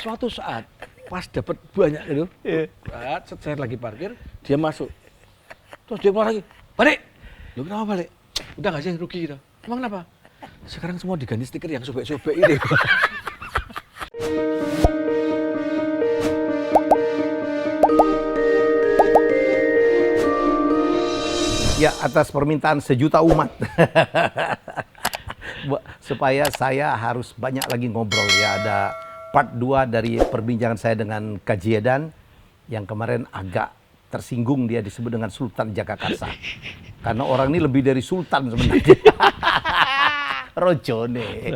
suatu saat pas dapat banyak itu, saya lagi parkir, dia masuk. Terus dia keluar lagi, balik. Lu kenapa balik? Udah nggak sih rugi kita? Emang kenapa? Sekarang semua diganti stiker yang sobek-sobek ini. Ya, atas permintaan sejuta umat. Supaya saya harus banyak lagi ngobrol ya. Ada part 2 dari perbincangan saya dengan Kak Jedan yang kemarin agak tersinggung, dia disebut dengan Sultan Jagakarsa. Karena orang ini lebih dari sultan sebenarnya. Rojone.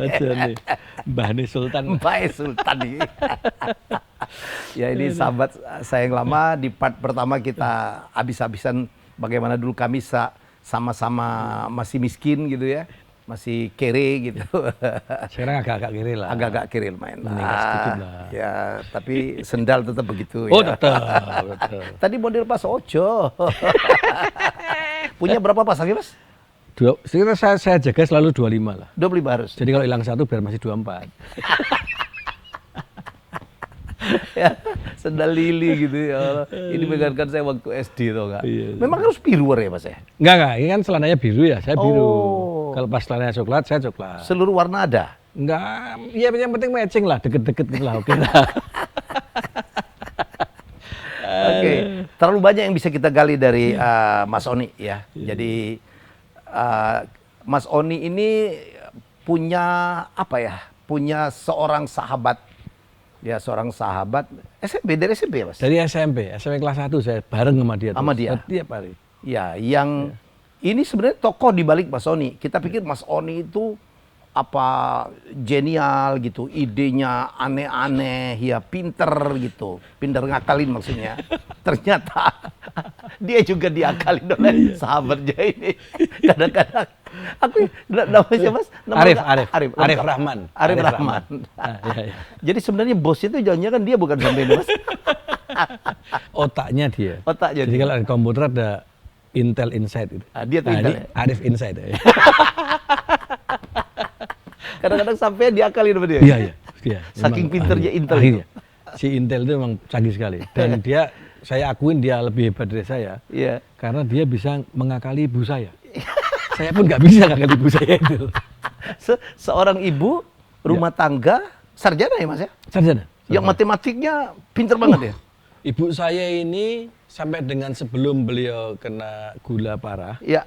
Mbahne Sultan. Mbahne Sultan ini. Ya, ini sahabat saya yang lama. Di part pertama kita habis-habisan bagaimana dulu kami sama-sama masih miskin gitu ya. Masih kere gitu. Sekarang agak-agak kere lah. Agak-agak kere main Meningkat sedikit lah. Ya, tapi sendal tetap begitu Oh, ya. tetap. Tadi model pas Ojo. Punya berapa pasang ya, Mas? Sekitar saya jaga selalu 25 lah. 25 harus. Jadi kalau hilang satu biar masih 24. Ya, sendal lili gitu ya. Ini megangkan saya waktu SD tau gak? Iya. Memang harus biru ya, Mas ya? Enggak, ini kan celananya biru ya, saya biru. Oh. Kalau pas celananya coklat, saya coklat. Seluruh warna ada? Enggak, ya yang penting matching lah, deket-deket gitu lah, oke lah. Oke, terlalu banyak yang bisa kita gali dari Mas Oni ya. Jadi Mas Oni ini punya apa ya? Punya seorang sahabat. Ya, seorang sahabat SMP, dari SMP ya, Mas? Dari SMP kelas 1 saya bareng sama dia. Sama dia? Setiap hari. Ya, yang ini sebenarnya tokoh di balik Mas Oni. Kita pikir Mas Oni itu apa genial gitu, idenya aneh-aneh, ya pinter gitu, pinter ngakalin maksudnya. Ternyata dia juga diakalin oleh sahabatnya ini. Kadang-kadang aku namanya siapa, Mas? Arif Rahman. Arif Rahman. Ya. Jadi sebenarnya bosnya itu jangan-jangan dia bukan sampai Mas. Otaknya dia. Otaknya. Jadi dia. kalau di komputer ada Intel Inside itu. Dia tuh Intel. Ini Arif Inside. Ya. Kadang-kadang sampai diakalin sama dia. Iya. Saking pinternya Intel akhirnya. Si Intel itu memang canggih sekali. Dan dia, saya akuin dia lebih hebat dari saya. Iya. Karena dia bisa mengakali ibu saya. Saya pun nggak bisa ngakali ibu saya itu. Seorang ibu rumah tangga sarjana ya, Mas ya? Sarjana. Yang matematiknya pinter banget ya? Ibu saya ini sampai dengan sebelum beliau kena gula parah, Iya.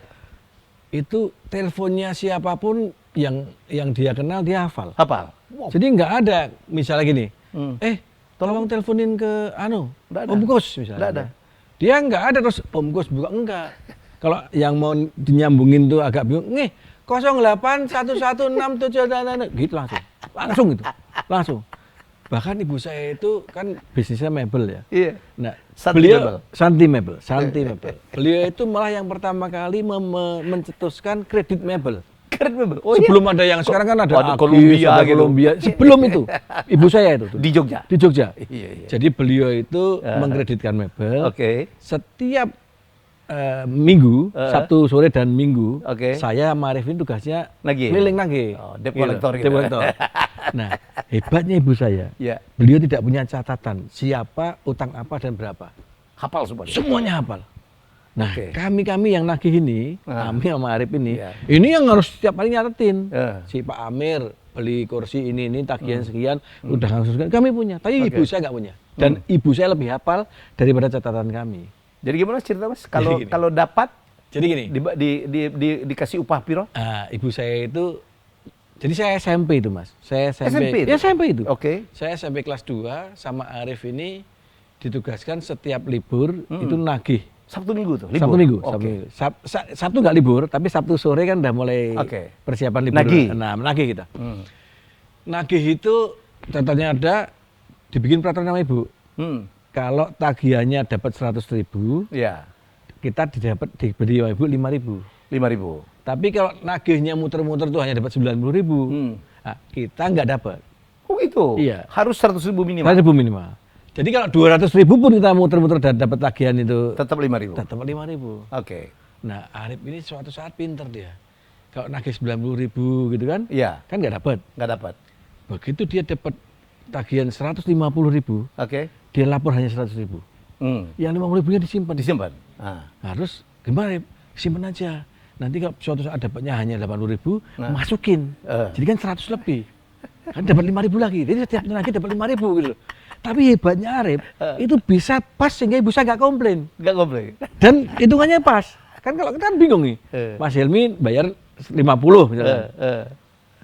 itu teleponnya siapapun yang dia kenal dia hafal. Hafal? Wow. Jadi nggak ada misalnya gini, tolong teleponin ke Om Gus misalnya. Nggak ada. Dia nggak ada terus Om Gus buka, enggak. Kalau yang mau dinyambungin tuh agak bingung, 0811677 gitu langsung itu, langsung. Bahkan ibu saya itu kan bisnisnya mebel ya. Iya. Nah, Santi mebel. Beliau itu malah yang pertama kali mencetuskan kredit mebel. Keren mebel. Oh, sebelum ada yang sekarang kan ada Columbia gitu. Sebelum itu, ibu saya itu Di Jogja. Di Jogja. Iya. Jadi beliau itu mengkreditkan mebel. Oke. Setiap minggu, Sabtu sore dan Minggu, saya sama Arifin tugasnya keliling nagih. Debt collector. Debt collector. Nah, hebatnya ibu saya, beliau tidak punya catatan siapa, utang apa dan berapa. Hafal semuanya. Semuanya hafal. Nah, kami yang nagih ini, kami sama Arif ini yang harus setiap hari nyatetin. Si Pak Amir beli kursi ini tagihan sekian, udah langsung sekian. Kami punya, tapi ibu saya nggak punya. Dan ibu saya lebih hafal daripada catatan kami. Jadi gimana cerita, Mas? Kalau dapat, jadi gini, dikasih upah piro? Ibu saya itu, jadi saya SMP itu, Mas. Saya SMP. Ya SMP itu. Oke. Saya SMP kelas 2 sama Arif ini ditugaskan setiap libur itu nagih. Sabtu Minggu tuh? Libur? Sabtu Minggu. Sabtu nggak libur, tapi Sabtu sore kan udah mulai persiapan libur. Nagih kita. Nagih itu contohnya ada, dibikin peraturan sama ibu. Kalau tagihannya dapat 100.000, kita diberi sama ibu 5.000. 5.000. Tapi kalau nagihnya muter-muter tuh hanya dapat 90.000, nah, kita nggak dapat. Oh gitu? Iya. Harus 100.000 minimal? 100.000 minimal. Jadi kalau 200.000 pun kita muter-muter dan dapat tagihan itu tetap 5.000. Tetap 5.000. Oke. Nah, Arif ini suatu saat pinter dia. Kalau nagih 90.000 gitu kan? Iya. Kan nggak dapat. Nggak dapat. Begitu dia dapat tagihan 150.000, dia lapor hanya 100.000. Yang 50.000-nya disimpan. Harus gimana? Simpan aja. Nanti kalau suatu saat dapatnya hanya 80.000, masukin. Jadi kan 100 lebih. Kan dapat 5.000 lagi. Jadi setiap lagi dapat 5.000 gitu. Tapi hebatnya Arif, itu bisa pas sehingga ibu saya nggak komplain. Dan hitungannya pas. Kan kalau kita kan bingung nih. Mas Helmi bayar 50 misalnya.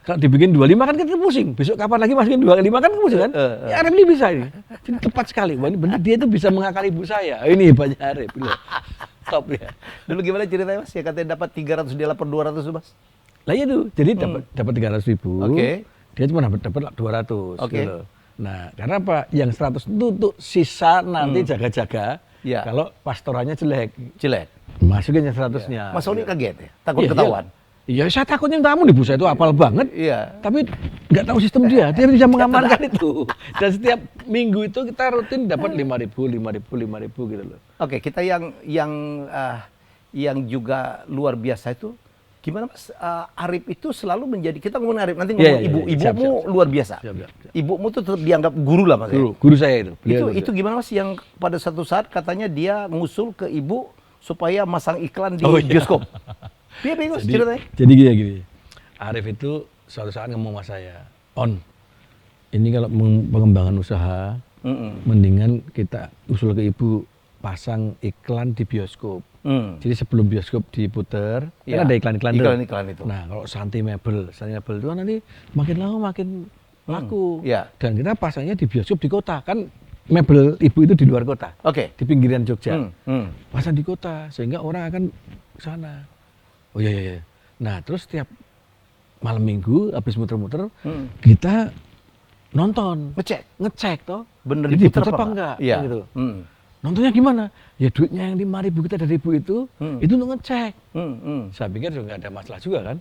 Kalau dibikin 25 kan kita pusing. Besok kapan lagi masukin 25 kan pusing kan? Ya Arif ini bisa ini. Jadi tepat sekali. Wah, ini benar dia itu bisa mengakali ibu saya. Ini hebatnya Arif. Top ya. Dulu gimana ceritanya Mas? Ya katanya dapat 300 dia lapor 200 tuh Mas. Lah iya tuh. Jadi dapat 300.000. Dia cuma dapat 200 gitu. Nah, karena apa? Yang 100 itu untuk sisa nanti jaga-jaga. Kalau pastorannya jelek. Masukin yang 100-nya. Mas Sony kaget ya? Takut ketahuan? Iya, saya takutnya tamu ibu saya itu apal banget. Tapi nggak tahu sistem dia. Dia bisa mengamankan itu. Dan setiap minggu itu kita rutin dapat 5.000 gitu loh. Oke, kita yang juga luar biasa itu gimana Mas? Arif itu selalu menjadi, kita ngomongin Arif, nanti ngomong ibumu luar biasa. Ibumu tuh tetap dianggap guru lah Mas. Guru saya itu. Itu gimana Mas yang pada satu saat katanya dia ngusul ke ibu supaya masang iklan di bioskop. Jadi gini. Arif itu suatu saat ngomong sama saya, ini kalau pengembangan usaha, mendingan kita usul ke ibu pasang iklan di bioskop. Jadi sebelum bioskop diputer, kan ada iklan-iklan itu. Nah, kalau Santi Mebel itu kan nanti makin lama makin laku. Dan kita pasangnya di bioskop di kota, kan mebel ibu itu di luar kota, di pinggiran Jogja. Pasang di kota sehingga orang akan ke sana. Oh iya. Nah, terus setiap malam minggu habis muter-muter, kita nonton, ngecek toh, bener diputer apa enggak, gitu. Nontonnya gimana? Ya duitnya yang 5.000 kita dari ibu itu untuk ngecek. Saya pikir juga nggak ada masalah juga kan?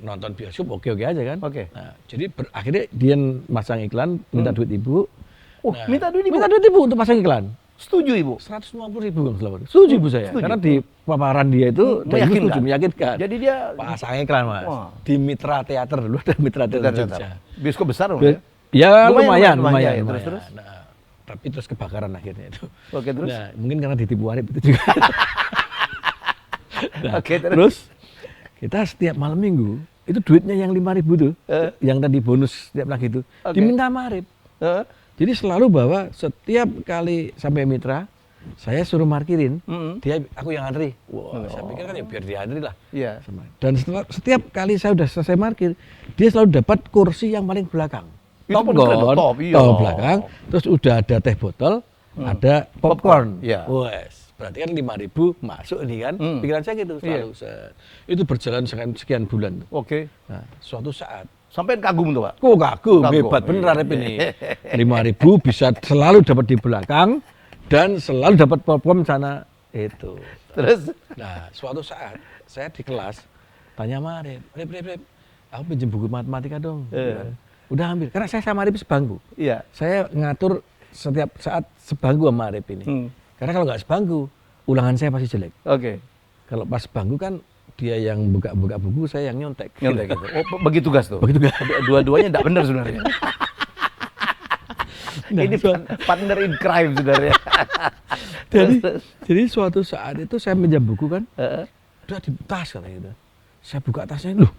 Nonton bioskop oke aja kan? Nah, jadi akhirnya dia masang iklan, minta duit ibu. Minta duit ibu untuk pasang iklan. Setuju ibu? 150.000 kan selalu. Setuju ibu saya. Karena di paparan dia itu meyakinkan. Jadi dia pasang iklan Mas. Di Mitra Teater dulu ada Mitra Teater Jogja. Bioskop besar loh ya? lumayan. Terus. Tapi terus kebakaran akhirnya itu. Terus? Nah, mungkin karena ditipu Arif itu juga. Terus kita setiap malam minggu itu duitnya yang 5.000 tuh, yang tadi bonus setiap lagi itu diminta sama Arif. Jadi selalu bahwa setiap kali sampai Mitra, saya suruh parkirin, aku yang antri. Saya pikir kan ya biar dia antri lah. Dan setiap kali saya udah selesai parkir, dia selalu dapat kursi yang paling belakang. Top belakang, terus udah ada teh botol, ada popcorn. Berarti kan 5.000 masuk ini kan, pikiran saya gitu selalu. Itu berjalan sekian bulan. Nah, suatu saat sampai kagum tuh Pak? Kagum, hebat bener Arif ini. 5.000 bisa selalu dapat di belakang dan selalu dapat popcorn sana itu. Terus? Nah, suatu saat saya di kelas tanya sama Arif, aku pinjam buku matematika dong. Udah ambil, karena saya sama Arif sebangku. Saya ngatur setiap saat sebangku sama Arif ini. Karena kalau nggak sebangku, ulangan saya pasti jelek. Kalau pas sebangku kan dia yang buka buku, saya yang nyontek gitu. Bagi tugas tuh? Bagi tugas. Dua-duanya nggak benar sebenarnya. Ini partner in crime sebenarnya. Jadi suatu saat itu saya minjam buku kan, udah di tas katanya gitu. Saya buka tasnya, loh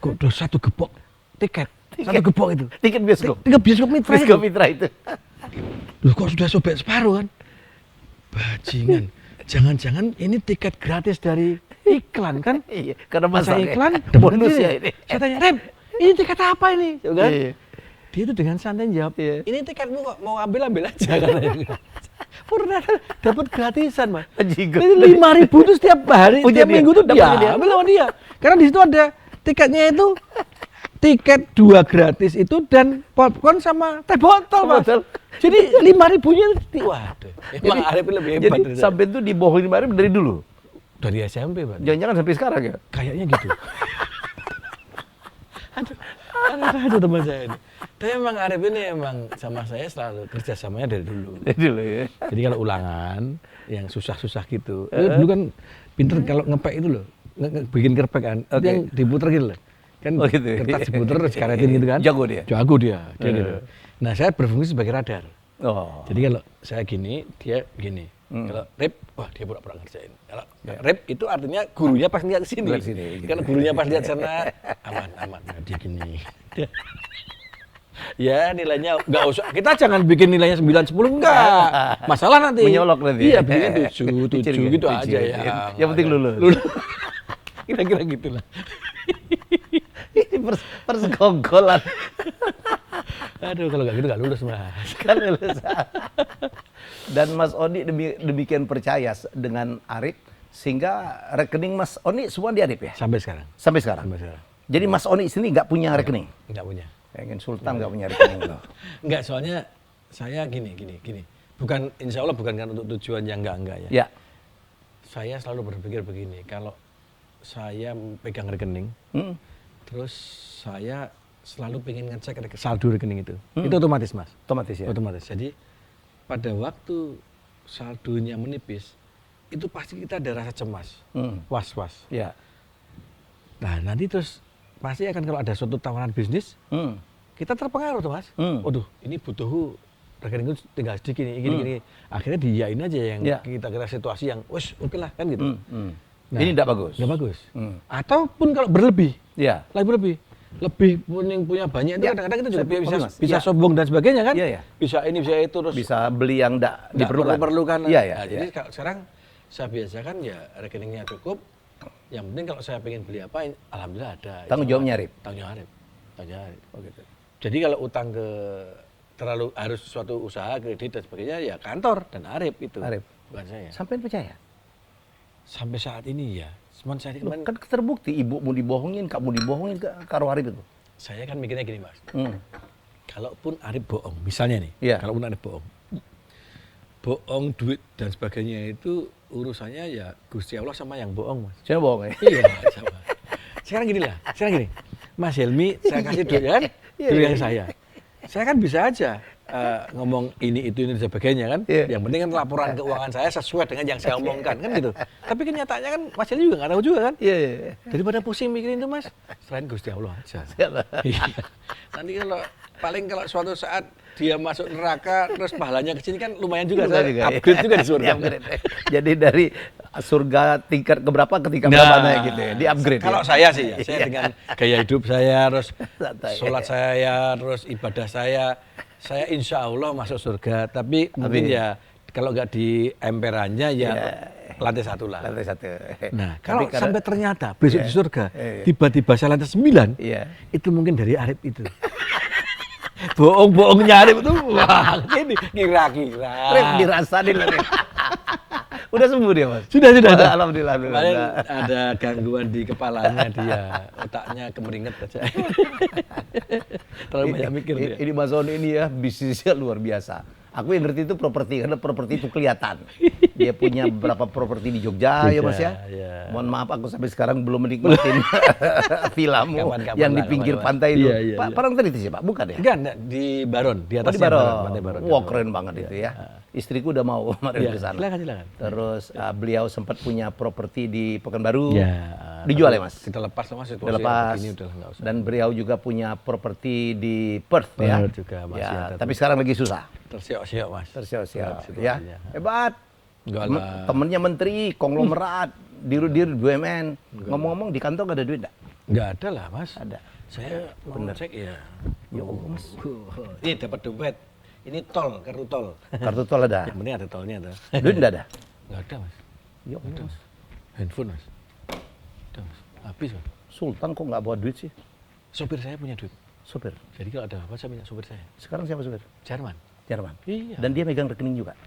kok udah satu gepok tiket. Satu gepok itu. Tiket bioskop? Tiket bioskop Mitra itu. Bioskop Mitra itu. Loh kok sudah sobek separuh kan? Bajingan. Jangan-jangan ini tiket gratis dari iklan kan? Iya, karena masa iklan bonus ya ini. Saya tanya, Rem, ini tiket apa ini? Kan? Dia itu dengan santai jawab, ini tiketmu kok mau ambil aja katanya. Purna dapat gratisan Mas. Ini 5.000 itu setiap hari, setiap minggu tuh dia ambil sama dia. Karena di situ ada tiketnya itu. Tiket 2 gratis itu dan popcorn sama teh botol Mas. Jadi 5.000-nya waduh. Emang Arif lebih hebat. Jadi sampai itu dibohongin Arif dari dulu? Dari SMP Pak. Jangan-jangan sampai sekarang ya? Kayaknya gitu. Aduh teman saya ini. Tapi emang Arif ini emang sama saya selalu kerjasamanya dari dulu. Ya. Jadi kalau ulangan yang susah-susah gitu. Dulu kan pinter kalau ngepek itu loh. Bikin kerpek kan. Yang diputer gitu loh. Kan gitu. kertas diputer terus karetin gitu kan. Jago dia gitu. Nah, saya berfungsi sebagai radar. Oh. Jadi kalau saya gini, dia gini. Kalau rep, wah dia pura-pura ngerjain. Kalau rep itu artinya gurunya pas lihat sini. Kalau gurunya pas lihat sana, aman. Nah, dia gini. Ya nilainya nggak usah, kita jangan bikin nilainya 9, 10, enggak. Masalah nanti. Menyolok nanti. Iya, bikinnya 7 gitu aja ya. Yang penting lulus. Kira-kira gitulah. Ini persekongkolan. Aduh, kalau nggak gitu nggak lulus, Mas. Kan lulus. Dan Mas Oni demikian percaya dengan Arif, sehingga rekening Mas Oni semua di Arif ya? Sampai sekarang. Sampai sekarang? Sampai sekarang. Jadi Mas Oni sini nggak punya rekening? Nggak punya. Pengen Sultan nggak punya rekening loh. Enggak, soalnya saya gini. Bukan, insya Allah bukan kan untuk tujuan yang enggak ya. Ya. Saya selalu berpikir begini, kalau saya pegang rekening, terus saya selalu pengen ngecek saldo rekening itu. Itu otomatis, Mas. Otomatis ya? Otomatis. Jadi pada waktu saldonya menipis, itu pasti kita ada rasa cemas, was-was. Ya. Nah, nanti terus pasti akan kalau ada suatu tawaran bisnis, kita terpengaruh tuh, Mas. Waduh, ini butuh rekening itu tinggal sedikit gini. Akhirnya diiyain aja yang kita kira situasi yang, wes oke lah kan gitu. Nah, ini tidak bagus. Nggak bagus. Ataupun kalau berlebih, ya. lebih punya banyak itu kadang-kadang kita juga bisa sombong dan sebagainya kan. Iya. Bisa ini bisa itu terus. Bisa beli yang tidak diperlukan. Iya. Nah, jadi kalau sekarang saya biasakan ya rekeningnya cukup. Yang penting kalau saya pengen beli apa, alhamdulillah ada. Tanggung jawabnya Arif. Tanggung jawab Arif. Oh gitu. Jadi kalau utang terlalu harus suatu usaha kredit dan sebagainya ya kantor dan Arif itu. Arif. Bukan saya. Sampai percaya? Sampai saat ini ya. Cuman saya kan terbukti ibu mau dibohongin, kamu dibohongin karo Arif itu. Saya kan mikirnya gini, Mas. Kalaupun Arif bohong, misalnya nih, kalaupun Arif bohong duit dan sebagainya itu urusannya ya Gusti Allah sama yang bohong, Mas. Saya bohong ya? Iya, sama. Sekarang gini, Mas Helmi, saya kasih duit kan, duit yang saya kan bisa aja ngomong ini itu dan sebagainya kan. Yang penting kan laporan keuangan saya sesuai dengan yang saya omongkan kan gitu. Tapi kenyataannya kan Mas Helmi juga nggak tahu juga kan. Iya. Daripada pusing mikirin itu, Mas, selain Gusti Allah aja. Nanti kalau suatu saat dia masuk neraka terus pahalanya ke sini kan lumayan juga, upgrade juga di surga. Jadi dari surga tingkat keberapa ke tingkat berapa gitu ya, di upgrade. Kalau saya sih ya, saya dengan gaya hidup saya, terus sholat saya, terus ibadah saya insya Allah masuk surga. Tapi mungkin ya kalau nggak di emperannya ya lantai 1 lah. Lantai 1. Nah, kalau sampai ternyata besok di surga tiba-tiba saya lantai 9, itu mungkin dari Arif itu. Bohong-bohongnya Arif itu, wah ini kira-kira. Arif dirasain loh. Udah sembuh dia, Mas? Sudah. Alhamdulillah. Kemarin ada gangguan di kepalanya dia, otaknya kemeringet aja. Terlalu banyak mikir dia. Ini Mas Oni ini ya bisnisnya luar biasa. Aku yang ngerti itu properti, karena properti itu kelihatan. Dia punya beberapa properti di Jogja ya Mas ya. Mohon maaf aku sampai sekarang belum menikmatin villamu yang di pinggir pantai itu. Pak Parangtritis ya Pak? Bukan ya? Enggak, di Baron, di atasnya Pantai Baron. Wah keren banget itu ya. Istriku udah mau kemarin ke sana. Silakan. Terus beliau sempat punya properti di Pekanbaru. Dijual ya Mas? Kita lepas lah Mas, situasi ini udah enggak usah. Dan beliau juga punya properti di Perth ya. Juga masih ada. Tapi sekarang lagi susah. Tersiok-siok Mas. Tersiok-siok ya. Hebat. Temennya menteri, konglomerat, dir BUMN. Ngomong-ngomong di kantor gak ada duit enggak? Enggak ada lah Mas. Ada. Saya bener cek ya. Ya Allah Mas. Ini dapat dompet. Ini tol, kartu tol. Kartu tol ada? Yang penting ada tolnya ada. Duit enggak ada? Enggak ada Mas. Ya Allah Mas. Handphone Mas. Udah Mas. Habis Mas. Sultan kok nggak bawa duit sih? Sopir saya punya duit. Sopir? Jadi kalau ada apa saya minta sopir saya. Sekarang siapa sopir? Jerman. Iya. Dan dia megang rekening juga?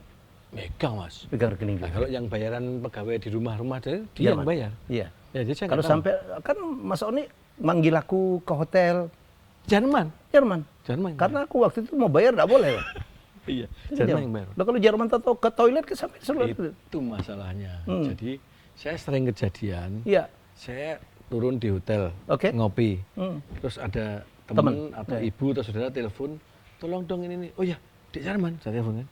Megang Mas. Megang rekening juga. Nah, kalau yang bayaran pegawai di rumah-rumah dia yang bayar. Iya. Ya, jadi saya kalau sampai kan Mas Oni manggil aku ke hotel Jerman. Karena aku waktu itu mau bayar nggak boleh. Iya. Jerman yang bayar. Nah, kalau Jerman tahu ke toilet ke sampai seluruh itu masalahnya. Jadi saya sering kejadian. Iya. Saya turun di hotel ngopi. Terus ada teman atau ibu atau saudara telepon, tolong dong ini. Oh ya, di Jerman saya telepon kan.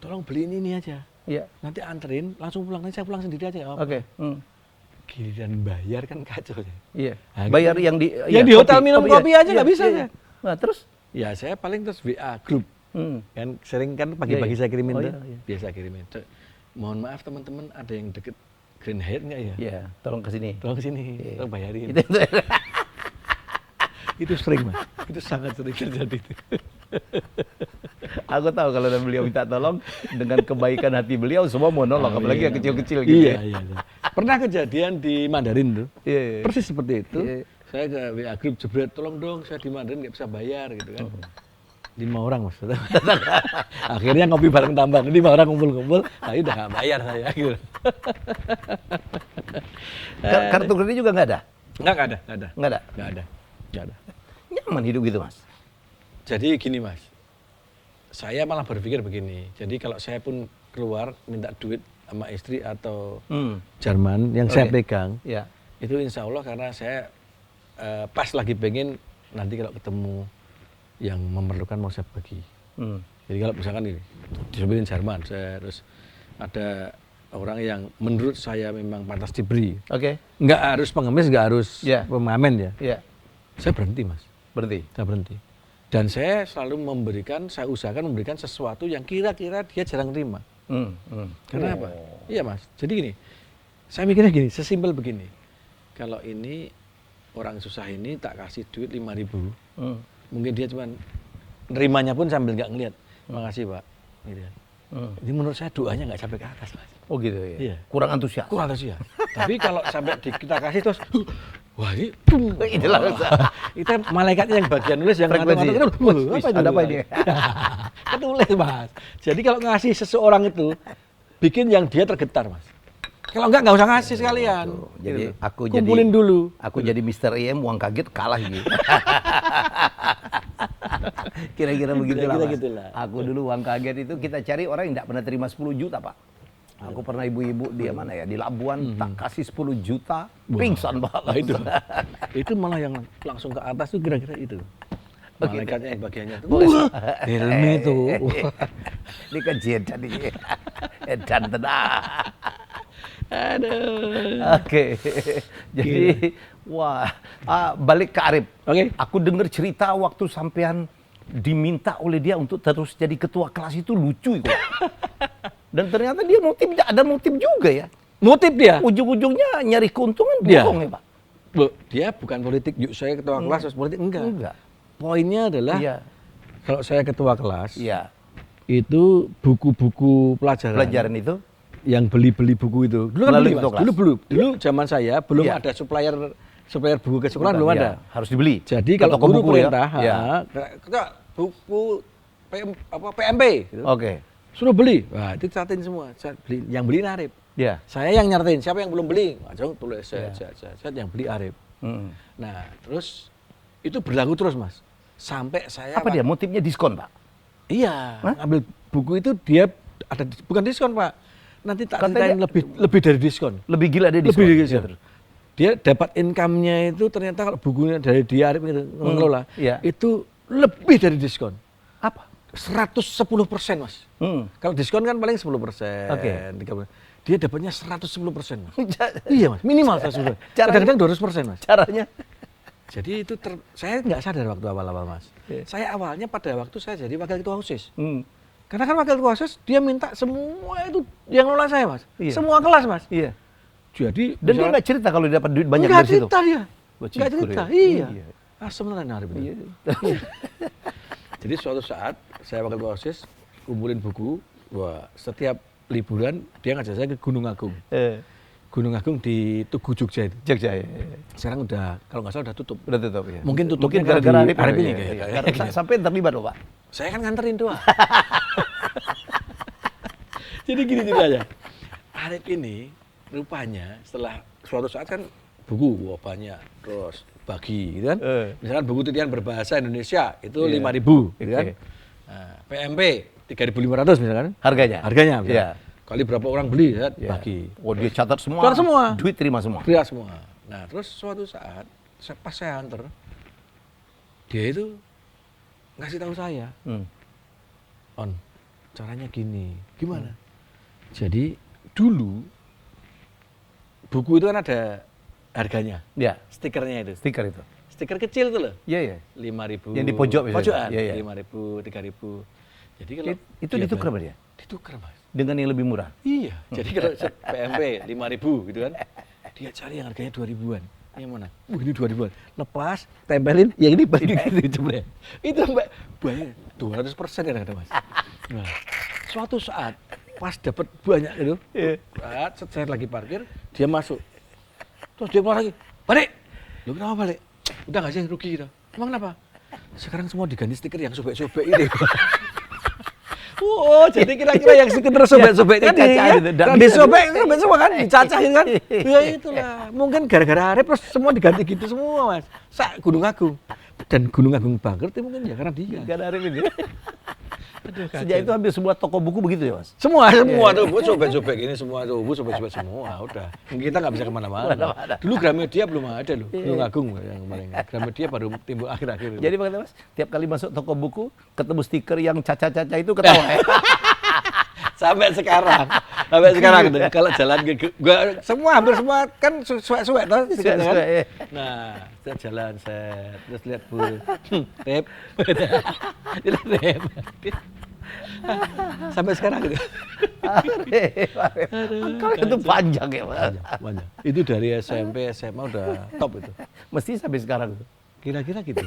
Tolong beli ini aja. Iya. Nanti anterin, langsung pulang. Nanti saya pulang sendiri aja. Giliran bayar kan kacau ya. Iya. Bayar yang di hotel minum kopi aja nggak bisa ya. Nah terus Ya saya paling terus WA grup. Kan sering kan pagi-pagi saya kirimin tuh. Biasa kirimin. Mohon maaf teman-teman, ada yang deket Grand Hyatt nggak ya? Iya, tolong ke sini. Tolong ke sini, tolong bayarin. Itu sering, Mas. Itu sangat sering terjadi itu. Aku tahu kalau beliau minta tolong, dengan kebaikan hati beliau semua mau nolong, apalagi yang kecil-kecil gitu. Iya. Pernah kejadian di Mandarin tuh. Persis seperti itu. Saya ke WA grup jebret, tolong dong saya di Mandarin nggak bisa bayar gitu kan. 5 orang Mas. Akhirnya ngopi bareng tambang, 5 orang kumpul-kumpul, udah nggak bayar saya gitu. Kartu kredit juga nggak ada? Nggak ada. Nggak ada. Nyaman hidup gitu, Mas? Jadi gini, Mas. Saya malah berpikir begini. Jadi kalau saya pun keluar minta duit sama istri atau Jerman yang saya pegang, itu insya Allah karena saya pas lagi pengen nanti kalau ketemu yang memerlukan mau saya bagi. Jadi kalau misalkan ini disebutin Jerman, saya terus ada orang yang menurut saya memang pantas diberi. Nggak harus pengemis, nggak harus pemamen ya. Saya berhenti, Mas. Saya berhenti. Dan saya selalu saya usahakan memberikan sesuatu yang kira-kira dia jarang terima. Kenapa? Iya, Mas. Jadi gini, saya mikirnya gini, sesimpel begini. Kalau ini orang susah ini tak kasih duit 5.000, mungkin dia cuma nerimanya pun sambil nggak ngeliat. Makasih Pak. Gitu. Jadi menurut saya doanya nggak sampai ke atas, Mas. Oh gitu ya? Iya. Kurang antusias? Kurang antusias. Tapi kalau sampai kita kasih terus, wah ini, itu malaikatnya yang bagian nulis yang ngatur-ngatur, ada apa ini? Ketulis, Mas. Jadi kalau ngasih seseorang itu, bikin yang dia tergetar, Mas. Kalau nggak usah ngasih sekalian. Jadi aku kumpulin dulu. Aku jadi Mr. EM, uang kaget kalah gitu. Kira-kira begitulah, Mas. Aku dulu uang kaget itu kita cari orang yang tidak pernah terima 10 juta, Pak. Aku pernah ibu-ibu dia mana ya di Labuan tak kasih 10 juta, pingsan Pak. Itu malah yang langsung ke atas tuh kira-kira itu. Malaikatnya yang bagiannya tuh. Helmi itu. Ini kan jedan ini. Edan tenang. Aduh. Oke. Jadi balik ke Arif. Aku dengar cerita waktu sampean diminta oleh dia untuk terus jadi ketua kelas itu lucu itu. Dan ternyata dia ada motif juga ya. Motif dia? Ujung-ujungnya nyari keuntungan bohong ya, Pak? Dia bukan politik, yuk saya ketua kelas terus politik, enggak. Poinnya adalah kalau saya ketua kelas, itu buku-buku pelajaran itu yang beli buku itu. Dulu kan beli, Mas. Dulu zaman saya belum ada supplier buku ke sekolah, belum ada. Harus dibeli. Jadi kalau guru perintah, buku PMP gitu. Suruh beli. Wah, itu catain semua. Yang beli Arif. Saya yang nyartain. Siapa yang belum beli? Langsung tulis saya yang beli Arif. Nah, terus itu berlaku terus, Mas. Sampai saya apa dia motifnya diskon, Pak? Iya, ambil buku itu dia ada bukan diskon, Pak. Nanti tak ceritain lebih dari diskon. Lebih gila dari diskon. Lebih dari diskon. Dia dapat income-nya itu ternyata kalau bukunya dari dia Arif gitu mengelola, itu lebih dari diskon. Apa? 110%, Mas. Kalau diskon kan paling 10%. Dia dapatnya 110%, Mas. Iya, Mas. Minimal 110%. Kadang-kadang 200%, Mas. Caranya? Jadi itu saya nggak sadar waktu awal-awal, Mas. Saya awalnya pada waktu saya jadi wakil ketua OSIS. Karena kan wakil ketua OSIS dia minta semua itu yang ngelola saya, Mas. Semua kelas, Mas. Jadi dan dia nggak cerita kalau dia dapat duit banyak dari situ. Nggak cerita, iya. Sebenarnya Arif ini. Jadi suatu saat saya wakil ketua OSIS kumpulin buku, setiap liburan dia ngajak saya ke Gunung Agung. Gunung Agung di Tugu Jogja itu. Sekarang udah, kalau nggak salah udah tutup. Ya. Mungkin tutupnya gara-gara Arif ini. Sampai terlibat loh, Pak. Saya kan nganterin doang. Jadi gini ceritanya. Arif ini rupanya setelah suatu saat kan buku banyak, terus bagi gitu kan. Misalkan buku titian berbahasa Indonesia itu 5.000 gitu kan. Nah, PMP 3.500 misalkan. Harganya. Kali berapa orang beli, bagi. Dia catat semua. Duit terima semua. Nah, terus suatu saat, pas saya anter, dia itu ngasih tahu saya, caranya gini, gimana? Jadi dulu buku itu kan ada harganya, stikernya itu. Stiker itu. stiker kecil tuh loh. Iya, iya. 5.000. Yang di pojok misalnya. Pojokan, Iya, iya. 5.000, 3.000. Jadi kalau Itu ditukar sama dia? ditukar, Mas. Dengan yang lebih murah? Iya. Jadi kalau PMP 5.000 gitu kan, dia cari yang harganya 2.000-an. Yang mana? Ini 2.000-an. Lepas, tempelin, yang ini balik gitu jemret. Itu Mbak, banyak 200% kadang-kadang, Mas. Nah, suatu saat pas dapat banyak gitu, saya lagi parkir, dia masuk. Terus dia keluar lagi, balik. Lu kenapa balik? Udah nggak sih rugi gitu. Emang kenapa? Sekarang semua diganti stiker yang sobek-sobek ini. Oh, jadi kira-kira yang stiker sobek-sobek kan disobek semua kan, dicacahin kan. Ya itulah. Mungkin gara-gara Arif terus semua diganti gitu semua, Mas. Gunung Agung. Dan Gunung Agung bangkrut itu mungkin ya karena dia. Gara Arif ini. Aduh, sejak itu hampir semua toko buku begitu ya, Mas? Semua tuh, bu sobek-sobek ini semua tuh, bu sobek-sobek semua, udah. Kita nggak bisa kemana-mana. Dulu Gramedia belum ada loh, Gunung Agung yang kemarin. Gramedia baru timbul akhir-akhir. Jadi bagaimana, Mas? Tiap kali masuk toko buku, ketemu stiker yang caca-caca itu ketawa ya? Sampai sekarang tuh, kalau jalan gua hampir semua kan suwek-suwek toh, kan? Nah, saya jalan terus lihat bu, rep, sampai sekarang gitu. Kalau itu panjang ya, Mas? Panjang. Itu dari SMP, SMA udah top itu. Mesti sampai sekarang. Kira-kira gitu.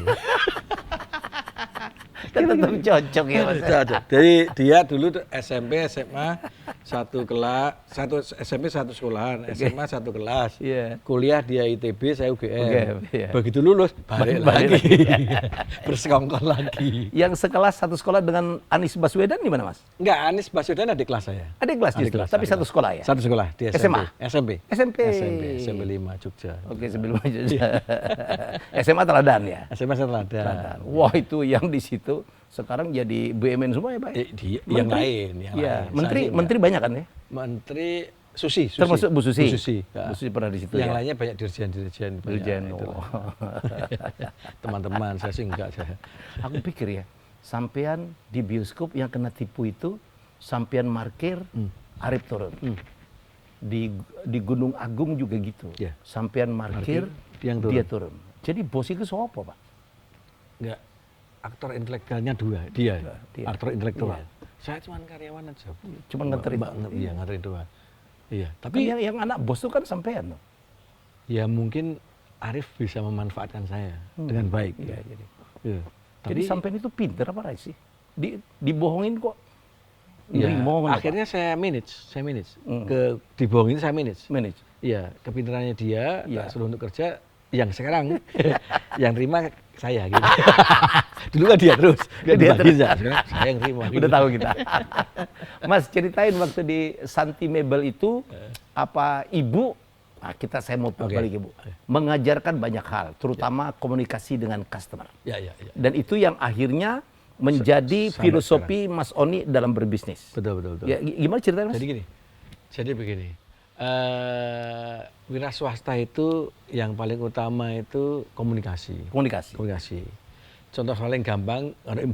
Tetap cocok ya, Mas? Cocok. Jadi dia dulu SMP, SMA SMP satu sekolahan, SMA satu kelas. Iya. Kuliah dia ITB, saya UGM. Iya. Begitu lulus balik lagi. Bersekongkol lagi. Yang sekelas satu sekolah dengan Anies Baswedan di mana, Mas? Enggak, Anies Baswedan adik kelas saya. Adik kelas justru, tapi satu sekolah ya? Satu sekolah di SMP. SMP 5 Jogja. Oke, sebelum Jogja. SMA teladan ya? SMA teladan. Wah, itu yang di situ sekarang jadi BUMN semua ya, Pak? Yang lain. Menteri banyak kan ya? Menteri Susi. Termasuk Bu Susi. Bu Susi. Bu Susi pernah di situ yang ya? lainnya banyak dirjen. Teman-teman, saya sih enggak. Aku pikir ya, sampean di bioskop yang kena tipu itu, sampean markir, Arif turun. Di Gunung Agung juga gitu. Ya. Sampean markir, dia turun. Jadi bos itu siapa, Pak? Enggak. Aktor intelektualnya dia. Aktor intelektual. Iya. Saya cuma karyawan aja. Cuma nganterin. Iya, nganterin doang. Iya, tapi yang anak bos itu kan sampean loh. Ya mungkin Arif bisa memanfaatkan saya dengan baik. Iya, iya. Jadi sampean itu pinter apa sih? Dibohongin kok. Ya, akhirnya saya manage. Dibohongin saya manage. Iya, kepintarannya dia, tak suruh untuk kerja. Yang sekarang yang terima saya gitu. Dulu kan dia terus. Dia sekarang saya yang terima. Udah tahu kita. Mas, ceritain waktu di Santi Mebel itu apa ibu, saya mau balik ibu, mengajarkan banyak hal, terutama komunikasi dengan customer. Ya. Dan itu yang akhirnya menjadi filosofi Mas Oni dalam berbisnis. Betul. Ya, gimana ceritanya, Mas? Jadi begini. Wira swasta itu yang paling utama itu komunikasi. Contoh paling gampang,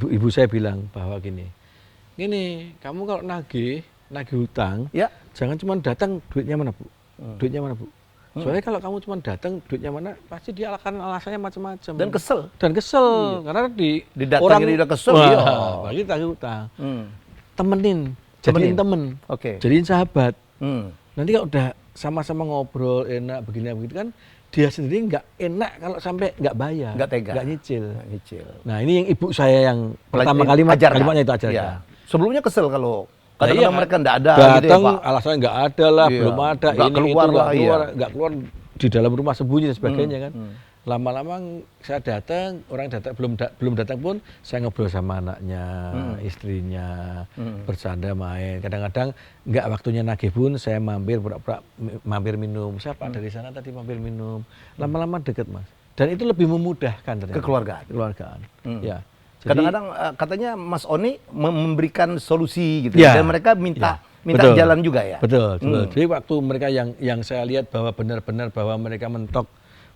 ibu saya bilang bahwa gini, kamu kalau nagih hutang, jangan cuma datang duitnya mana bu, Soalnya kalau kamu cuma datang duitnya mana, pasti dia akan alasannya macam-macam. Dan kesel, karena di orang udah kesel, bagi tagih hutang, temenin, jadiin temen, jadiin sahabat. Nanti kalau udah sama-sama ngobrol enak begini begitu kan, dia sendiri nggak enak kalau sampai nggak bayar, nggak tega, nggak nyicil. Nah ini yang ibu saya yang pertama kali kalimatnya itu ajarkan. Ya. Sebelumnya kesel kalau kadang-kadang mereka nggak ada, datang gitu ya, Pak. Alasannya nggak ada lah, belum ada, nggak keluar di dalam rumah sembunyi dan sebagainya kan. Lama-lama saya datang, orang datang belum datang pun saya ngobrol sama anaknya, istrinya, bercanda main. Kadang-kadang nggak waktunya nagih pun saya mampir minum. Siapa dari sana tadi mampir minum. Lama-lama deket Mas. Dan itu lebih memudahkan ternyata. Kekeluargaan. Ya. Kadang-kadang katanya Mas Oni memberikan solusi gitu. Dan mereka minta jalan juga ya. Betul. Jadi waktu mereka yang saya lihat bahwa benar-benar bahwa mereka mentok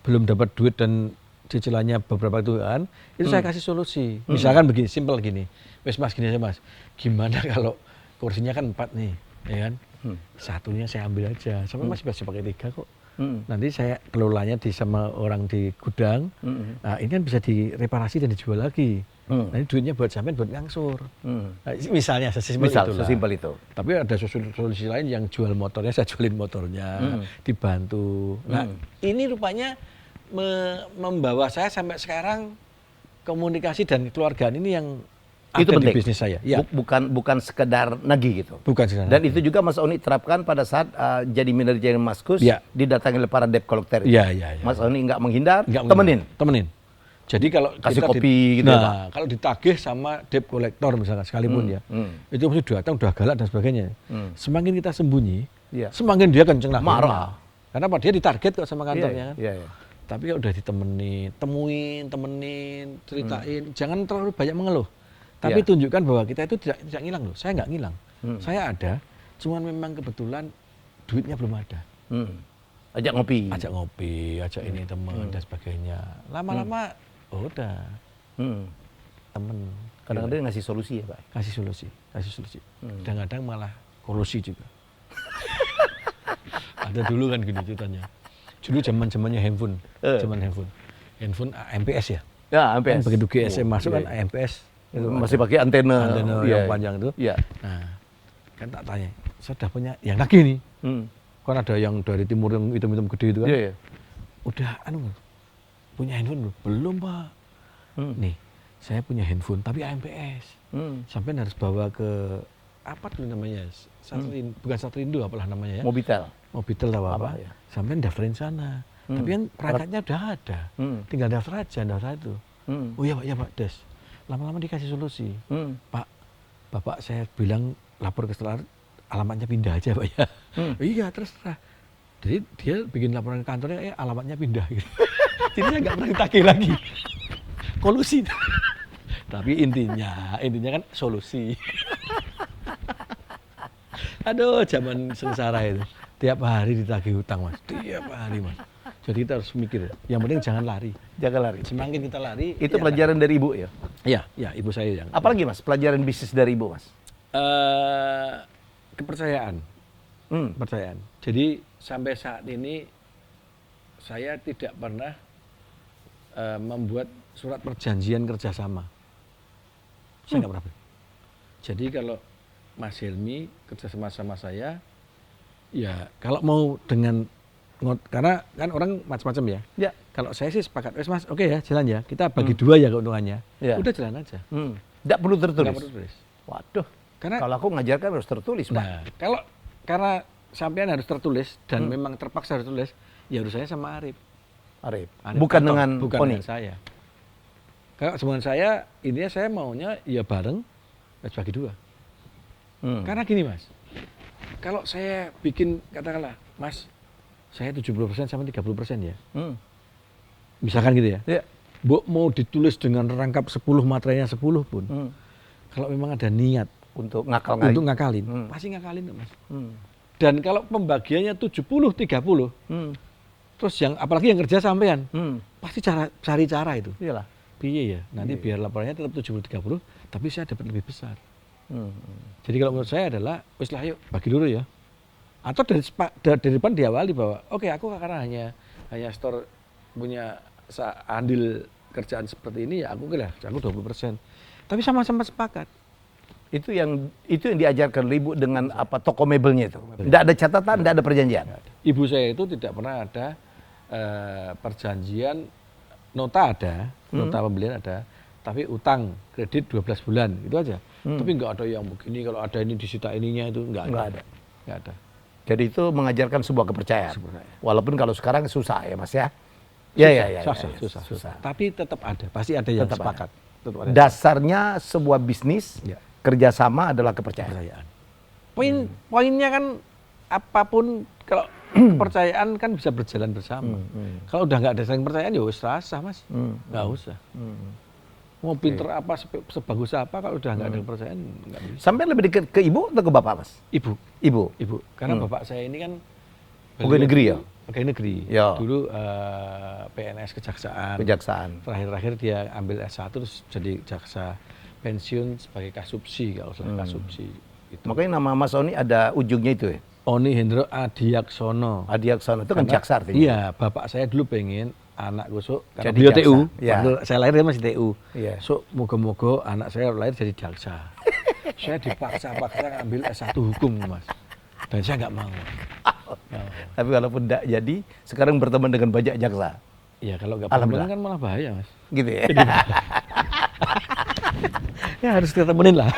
belum dapat duit dan cicilannya beberapa Tuhan, itu saya kasih solusi. Misalkan begini, simpel gini. Wes Mas, gini aja Mas. Gimana kalau kursinya kan 4 nih, ya kan? Satunya saya ambil aja. Sampai Mas bisa pakai 3 kok. Nanti saya kelolanya sama orang di gudang. Nah, ini kan bisa direparasi dan dijual lagi. Nanti duitnya buat sampean buat ngangsur. Nah, misalnya sesimpel itu. Tapi ada solusi lain yang jual motornya, saya jualin motornya, dibantu. Nah, ini rupanya membawa saya sampai sekarang komunikasi dan keluargaan ini yang itu ada penting di bisnis saya. Ya. Bukan sekedar nagih gitu. Bukan sekedar. Dan itu juga Mas Oni terapkan pada saat jadi manajer Maskus, didatangi oleh para debt collector. Iya. Mas Oni nggak menghindar, temenin. Jadi kalau kasih kita kopi gitu ya, Pak. Kalau ditagih sama debt collector misalkan sekalipun itu mesti datang udah galak dan sebagainya. Semakin kita sembunyi, semakin dia kenceng marah. Karena dia ditarget kok sama kantornya kan. Iya. Tapi kalau udah ditemenin, temenin, ceritain, jangan terlalu banyak mengeluh. Tapi tunjukkan bahwa kita itu tidak ngilang loh. Saya nggak ngilang. Saya ada, cuman memang kebetulan duitnya belum ada. Ajak ngopi, ajak ini teman dan sebagainya. Lama-lama, udah temen. Kadang-kadang ngasih solusi ya Pak. Kasih solusi. Kadang-kadang malah kolusi juga. Ada dulu kan gini ceritanya. Dulu zamannya handphone, handphone AMPS ya. Ya AMPS. Kan begitu GSM masuk kan AMPS. Itu masih pakai antena yang panjang itu. Iya. Nah, kan tak tanya, saya udah punya yang lagi nih. Kan ada yang dari timur yang hitam-hitam gede itu kan. Iya. Udah punya handphone belum Pak? Nih, saya punya handphone tapi AMPS. Sampai harus bawa ke apa tuh namanya? Bukan Satrindo apalah namanya ya. Mobitel atau apa? Ya. Sampai daftarin sana. Tapi kan perangkatnya udah ada. Tinggal daftar aja itu. Oh iya Pak Des. Lama-lama dikasih solusi. Pak, Bapak saya bilang lapor ke setelah alamatnya pindah aja Pak ya. Iya terserah. Jadi dia bikin laporan ke kantornya, alamatnya pindah gitu. Jadi saya nggak pernah ditagih lagi. Kolusi. Tapi intinya kan solusi. Aduh, zaman sengsara itu. Tiap hari ditagih hutang Mas. Tiap hari Mas. Jadi kita harus mikir, yang penting jangan lari. Semakin kita lari. Itu pelajaran dari Ibu ya? Iya, ibu saya yang. Apalagi Mas, pelajaran bisnis dari Ibu Mas? Kepercayaan. Kepercayaan. Jadi sampai saat ini saya tidak pernah membuat surat perjanjian kerjasama. Saya nggak pernah. Jadi kalau Mas Helmi kerjasama sama saya, ya kalau mau dengan karena kan orang macam-macam ya. Ya. Kalau saya sih sepakat, Mas, oke ya, jalan ya. Kita bagi dua ya keuntungannya. Ya. Udah jalan aja. Nggak perlu tertulis. Nggak perlu tertulis. Waduh. Karena kalau aku ngajarkan harus tertulis, Pak. Nah, karena sampean harus tertulis dan memang terpaksa harus tertulis, ya harus saya sama Arif. Bukan dengan saya. Kalau semuanya saya, intinya saya maunya ya bareng, bagi dua. Karena gini Mas, kalau saya bikin katakanlah, Mas, saya 70% sama 30% ya. Misalkan gitu ya. Mau ditulis dengan rangkap 10 materinya 10 pun. Kalau memang ada niat untuk ngakalin, pasti ngakalin Mas. Dan kalau pembagiannya 70-30, terus apalagi yang kerja sampean, pasti cari cara itu. Iyalah. Piye ya, nanti biar laporannya tetap 70-30, tapi saya dapat lebih besar. Jadi kalau menurut saya adalah, wis lah yuk bagi dulu ya. Atau dari depan diawali bahwa, oke, aku karena hanya store punya andil kerjaan seperti ini, ya aku 20%. Tapi sama-sama sepakat. Itu yang diajarkan Ibu dengan apa toko mebelnya itu. Tidak ada catatan, tidak ada perjanjian. Ibu saya itu tidak pernah ada perjanjian, nota ada, nota pembelian ada, tapi utang kredit 12 bulan itu aja. Tapi nggak ada yang begini, kalau ada ini disita ininya itu nggak ada. Jadi itu mengajarkan sebuah kepercayaan. Walaupun kalau sekarang susah ya Mas ya. Susah. Tapi tetap ada, pasti ada yang sepakat. Dasarnya sebuah bisnis kerjasama adalah kepercayaan. Poinnya kan apapun kalau kepercayaan kan bisa berjalan bersama. Kalau udah nggak ada saling percayaan ya wis rasa Mas, nggak usah. Mau pinter apa sebagus apa kalau udah nggak ada kepercayaan nggak bisa. Sampai lebih dekat ke Ibu atau ke Bapak Mas? Ibu. Karena bapak saya ini kan pegawai negeri ya. Pegawai negeri. Ya. Dulu PNS kejaksaan. Terakhir dia ambil S1 terus jadi jaksa pensiun sebagai kasubsi kalau salah kasubsi. Makanya nama Mas Oni ada ujungnya itu ya. Oni Hendro Adiaksono. Adiaksono itu kan jaksa artinya. Iya, bapak saya dulu pengen anak kusuk karena Jadi beliau jaksa. TU. Ya. Waktu saya lahir dia masih TU. Iya. So moga-moga anak saya lahir jadi jaksa. Saya dipaksa-paksa ngambil S1 hukum, Mas. Dan saya nggak mau. Tapi walaupun tidak jadi, sekarang berteman dengan banyak jaksa. Ya kalau nggak Alhamdulillah. berteman kan malah bahaya, Mas. Gitu ya. Ya harus kita temenin lah.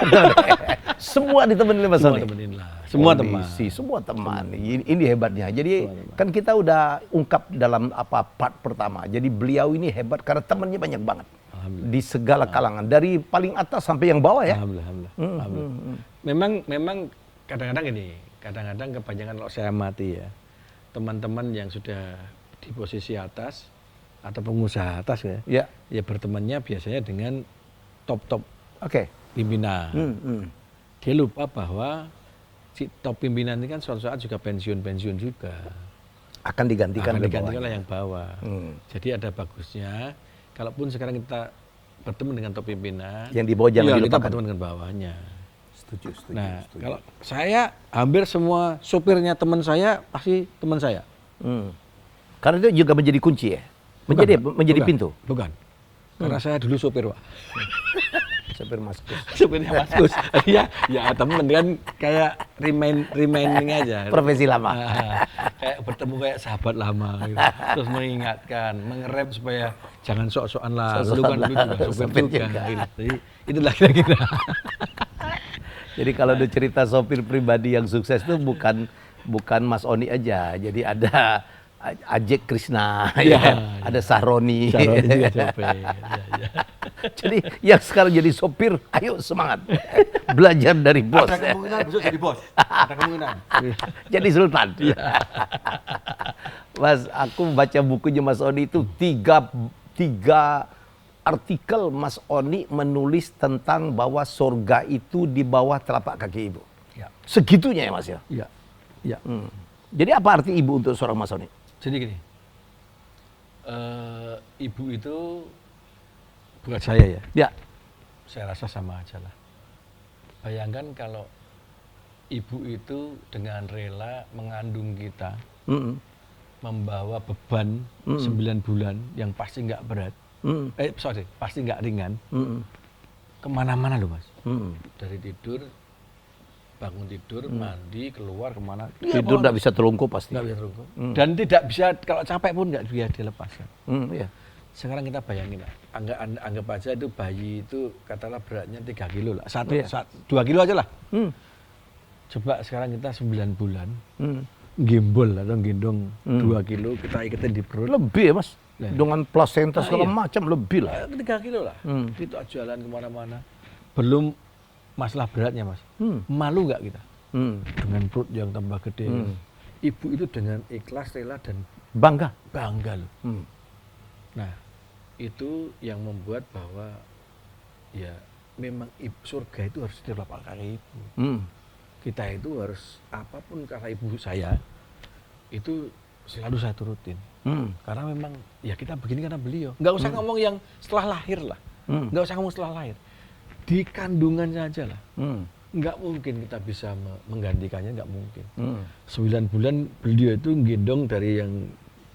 Semua ditemenin Mas Semua Oni. temenin lah. Semua teman. Semua teman. Ini hebatnya. Jadi kan kita udah ungkap dalam part pertama. Jadi beliau ini hebat karena temannya banyak banget. Di segala kalangan. Dari paling atas sampai yang bawah ya. Alhamdulillah. Memang kadang-kadang ini, kadang-kadang kebanyakan kalau saya amati ya, teman-teman yang sudah di posisi atas atau pengusaha atas ya bertemannya biasanya dengan top pimpinan. Dia lupa bahwa si top pimpinan ini kan suatu saat juga pensiun juga. Akan digantikan oleh yang bawah. Jadi ada bagusnya, kalaupun sekarang kita bertemu dengan top pimpinan, yang di bawah jangan kita dilupakan. bertemu dengan bawahnya. Setuju. Nah, kalau saya hampir semua supirnya teman saya pasti teman saya. Karena itu juga menjadi kunci ya. Menjadi pintu. Bukan. Karena saya dulu supir, Pak. Supir Mas Kus. Supirnya Mas Gus. Iya, ya temen kan kayak reminding aja. Profesi lama. Kayak bertemu kayak sahabat lama gitu. Terus mengingatkan, mengerem supaya jangan sok-sokan lah. Dulu kan dulu juga supir juga. Gitu. Jadi itulah kira-kira. Jadi kalau ada cerita sopir pribadi yang sukses itu bukan Mas Oni aja. Jadi ada Ajek Krishna, ada Sahroni. Sahroni juga sopir. Jadi yang sekarang jadi sopir, ayo semangat. Belajar dari bos. Ada kemungkinan besok jadi bos. Ada kemungkinan. Jadi sultan. Mas, aku baca bukunya Mas Oni itu tiga artikel Mas Oni menulis tentang bahwa surga itu di bawah telapak kaki ibu. Ya. Segitunya ya Mas ya? Iya. Jadi apa arti ibu untuk seorang Mas Oni? Jadi gini, ibu itu buat saya ya. Ya. Saya rasa sama aja lah. Bayangkan kalau ibu itu dengan rela mengandung kita, membawa beban 9 bulan yang pasti nggak berat, pasti nggak ringan, kemana-mana loh Mas. Dari tidur, bangun tidur, mandi, keluar kemana. Tidur nggak bisa terlungkup pasti. Nggak bisa terlungkup. Dan tidak bisa, kalau capek pun nggak bisa dilepaskan. Iya. Sekarang kita bayangin lah, anggap aja itu bayi itu katalah beratnya 3 kilo lah, 2 kilo aja lah. Coba sekarang kita 9 bulan, gimbal atau gendong 2 kilo, kita iketin di perut. Lebih ya Mas, dengan plasenta segala macam lebih lah. 3 kilo lah, kita jalan kemana-mana. Belum masalah beratnya Mas, malu nggak kita? Dengan perut yang tambah gede. Ibu itu dengan ikhlas, rela, dan Bangga loh. Nah, itu yang membuat bahwa ya memang surga itu harus di telapak kaki ibu. Kita itu harus apapun kata ibu saya itu selalu saya turutin. Karena memang ya kita begini karena beliau. Nggak usah ngomong yang setelah lahir lah. Nggak usah ngomong setelah lahir. Di kandungan saja lah. Nggak mungkin kita bisa menggantikannya, nggak mungkin. 9 bulan beliau itu gendong dari yang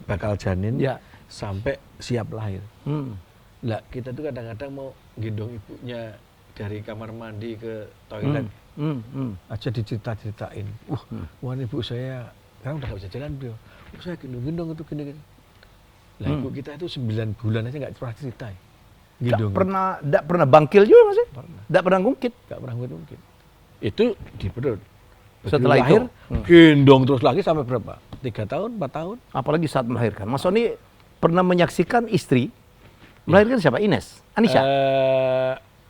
bakal janin sampai siap lahir. Lah kita tuh kadang-kadang mau gendong ibunya dari kamar mandi ke toilet aja dicerita-ceritain. Wah ibu saya sekarang udah gak bisa jalan beliau. Saya gendong itu gini. Lah ibu kita itu 9 bulan aja nggak pernah cerita. Nggak pernah bangkil juga Mas? Nggak pernah ngungkit? Nggak pernah ngungkit. Itu di perut. Setelah lahir, gendong terus lagi sampai berapa? 3 tahun, 4 tahun. Apalagi saat melahirkan. Mas Oni pernah menyaksikan istri melahirkan siapa? Anisha?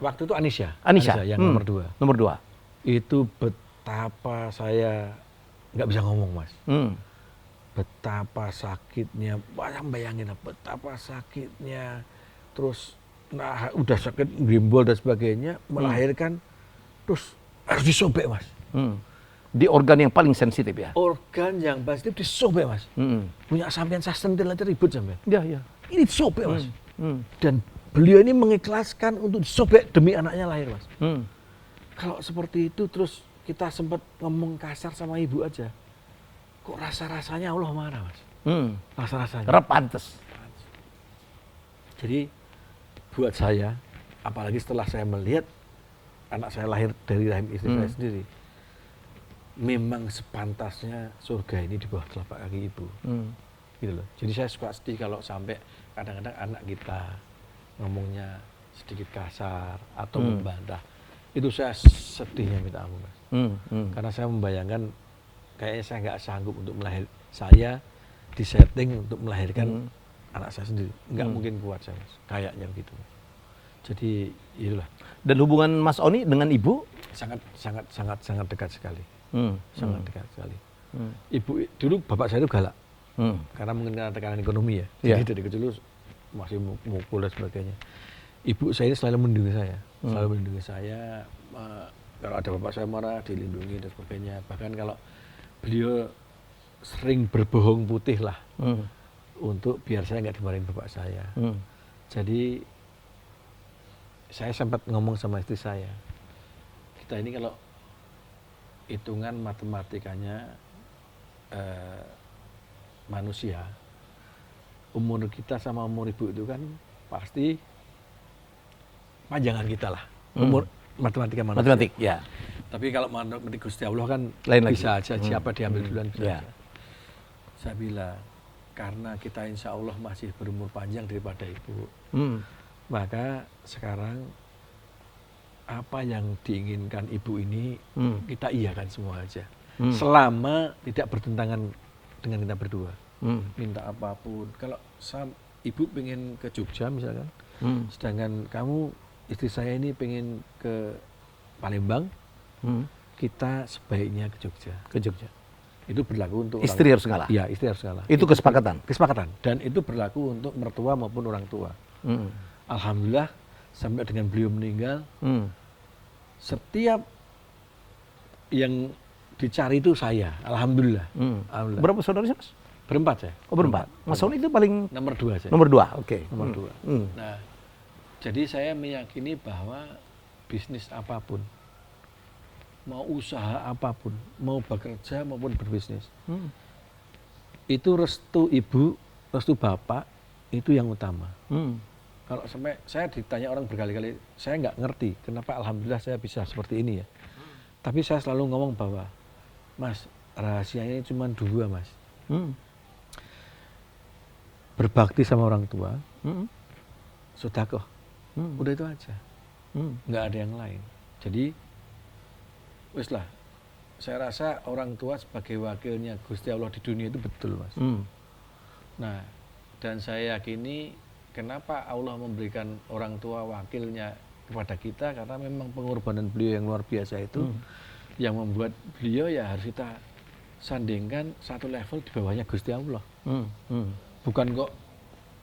Waktu itu Anisha yang nomor 2. Nomor 2. Itu betapa saya nggak bisa ngomong Mas. Betapa sakitnya, bayangin betapa sakitnya. Terus udah sakit gimbal dan sebagainya, melahirkan terus harus disobek Mas. Di organ yang paling sensitif ya? Organ yang pasti disobek Mas. Punya sampean sasentil aja ribut sampean. Iya. Ini disobek Mas. Dan beliau ini mengikhlaskan untuk disobek demi anaknya lahir Mas. Kalau seperti itu terus kita sempat ngomong kasar sama ibu aja. kok rasa-rasanya Allah marah, Mas. Rasa-rasanya. Karena pantes. Jadi buat saya, apalagi setelah saya melihat anak saya lahir dari rahim istri saya sendiri, memang sepantasnya surga ini di bawah telapak kaki ibu. Gitu loh. Jadi saya suka sedih kalau sampai kadang-kadang anak kita ngomongnya sedikit kasar atau membantah. Itu saya sedihnya minta ampun, Mas. Karena saya membayangkan kayaknya saya nggak sanggup untuk saya disetting untuk melahirkan anak saya sendiri. Nggak mungkin kuat saya, Mas. Kayaknya begitu. Jadi itulah. Dan hubungan Mas Oni dengan ibu sangat dekat sekali. Sangat dekat sekali. Ibu dulu bapak saya itu galak. Karena mungkin karena tekanan ekonomi ya. Jadi dari kecil masih mukul dan sebagainya. Ibu saya ini selalu melindungi saya. Selalu melindungi saya. Kalau ada bapak saya marah dilindungi dan sebagainya. Bahkan kalau beliau sering berbohong putih lah. Untuk biar saya nggak dimarahin bapak saya. Jadi saya sempat ngomong sama istri saya, kita ini kalau hitungan matematikanya manusia, umur kita sama umur ibu itu kan pasti panjangan kita lah. Umur matematika manusia. Matematik, ya. Tapi kalau matematik Gusti Allah kan lain bisa lagi. aja siapa diambil duluan bisa Ya. aja. Saya bilang, karena kita insya Allah masih berumur panjang daripada ibu, maka sekarang apa yang diinginkan ibu ini kita iyakan semua aja, selama tidak bertentangan dengan kita berdua. Minta apapun. Kalau ibu pengen ke Jogja misalkan, sedangkan kamu istri saya ini pengen ke Palembang, kita sebaiknya ke Jogja. Ke Jogja. Itu berlaku untuk istri harus ngalah. Iya, istri harus ngalah. Itu kesepakatan. Kesepakatan. Dan itu berlaku untuk mertua maupun orang tua. Alhamdulillah sampai dengan beliau meninggal, setiap yang dicari itu saya. Alhamdulillah. Alhamdulillah. Berapa saudara sih, Mas? Berempat saya. Oh, berempat. Mas Oni itu paling nomor 2 saya. Nomor 2. Oke. Nomor 2. Nah, jadi saya meyakini bahwa bisnis apapun, mau usaha apapun, mau bekerja maupun berbisnis, itu restu ibu, restu bapak itu yang utama. Kalau sampai saya ditanya orang berkali-kali, saya nggak ngerti kenapa alhamdulillah saya bisa seperti ini ya. Tapi saya selalu ngomong bahwa, Mas, rahasianya cuma 2, Mas. Berbakti sama orang tua, sedekah, udah itu aja, nggak ada yang lain. Jadi wis lah, saya rasa orang tua sebagai wakilnya Gusti Allah di dunia itu betul, Mas. Nah, dan saya yakini kenapa Allah memberikan orang tua wakilnya kepada kita, karena memang pengorbanan beliau yang luar biasa itu yang membuat beliau ya harus kita sandingkan satu level di bawahnya Gusti Allah. Bukan kok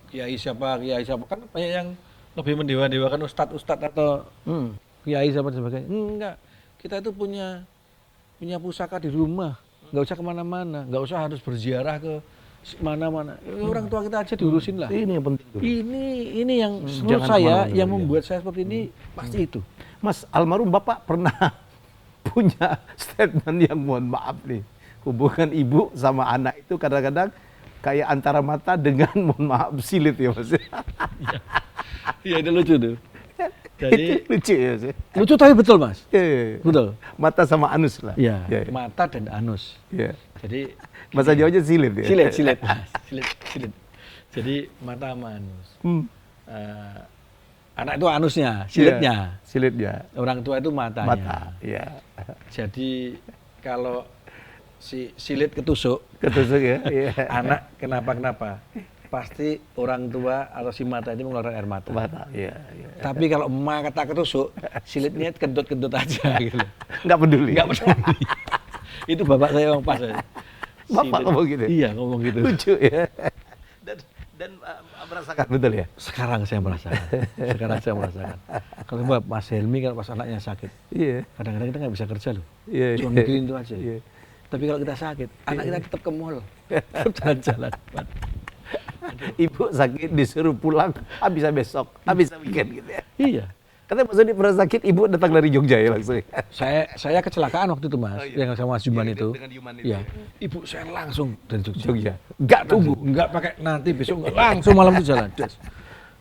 kiai siapa kan banyak yang lebih mendewa-dewakan ustadz atau kiai siapa dan sebagainya. Enggak. Kita itu punya pusaka di rumah, nggak usah kemana-mana, nggak usah harus berziarah ke mana-mana. Orang tua kita aja diurusin lah. Ini yang penting. Ini yang menurut saya yang membuat saya seperti ini pasti itu. Mas, almarhum Bapak pernah punya statement yang mohon maaf nih, hubungan ibu sama anak itu kadang-kadang kayak antara mata dengan mohon maaf silit ya, Mas. Iya, itu lucu tuh. Jadi lucu ya, Mas. Lucu tapi betul, Mas. Iya. Betul. Mata sama anus lah. Iya, mata dan anus. Iya. Jadi bahasa Jawanya silit ya. Silit. Jadi mata sama anus. Anak itu anusnya, silitnya. Silitnya. Orang tua itu matanya. Mata, iya. Jadi kalau si silit ketusuk ya. anak kenapa pasti orang tua atau si mata ini mengeluarkan air mata. Iya. Tapi kalau emak kata ketusuk, silitnya kentut-kentut aja gitu. Nggak peduli. Itu bapak saya yang pas. Bapak ngomong gitu? Iya, ngomong gitu. Lucu ya. Dan merasakan betul ya? Sekarang saya merasakan. Kalau Mas Helmi kan pas anaknya sakit. Iya. Kadang-kadang kita nggak bisa kerja loh. Iya. Cuma mikirin itu aja. Iya. Tapi kalau kita sakit, anak kita tetap ke mall. Tetap jalan-jalan. Ibu sakit disuruh pulang, bisa besok, bisa weekend gitu ya. Iya. Katanya Mas Oni pernah sakit, ibu datang dari Jogja ya langsung. Saya kecelakaan waktu itu Mas, yang sama Mas Juman itu. Dengan Yuman itu. Iya. Ibu saya langsung dari Jogja. Jogja. Enggak tunggu, enggak pakai nanti besok, enggak, langsung malam itu jalan. Des.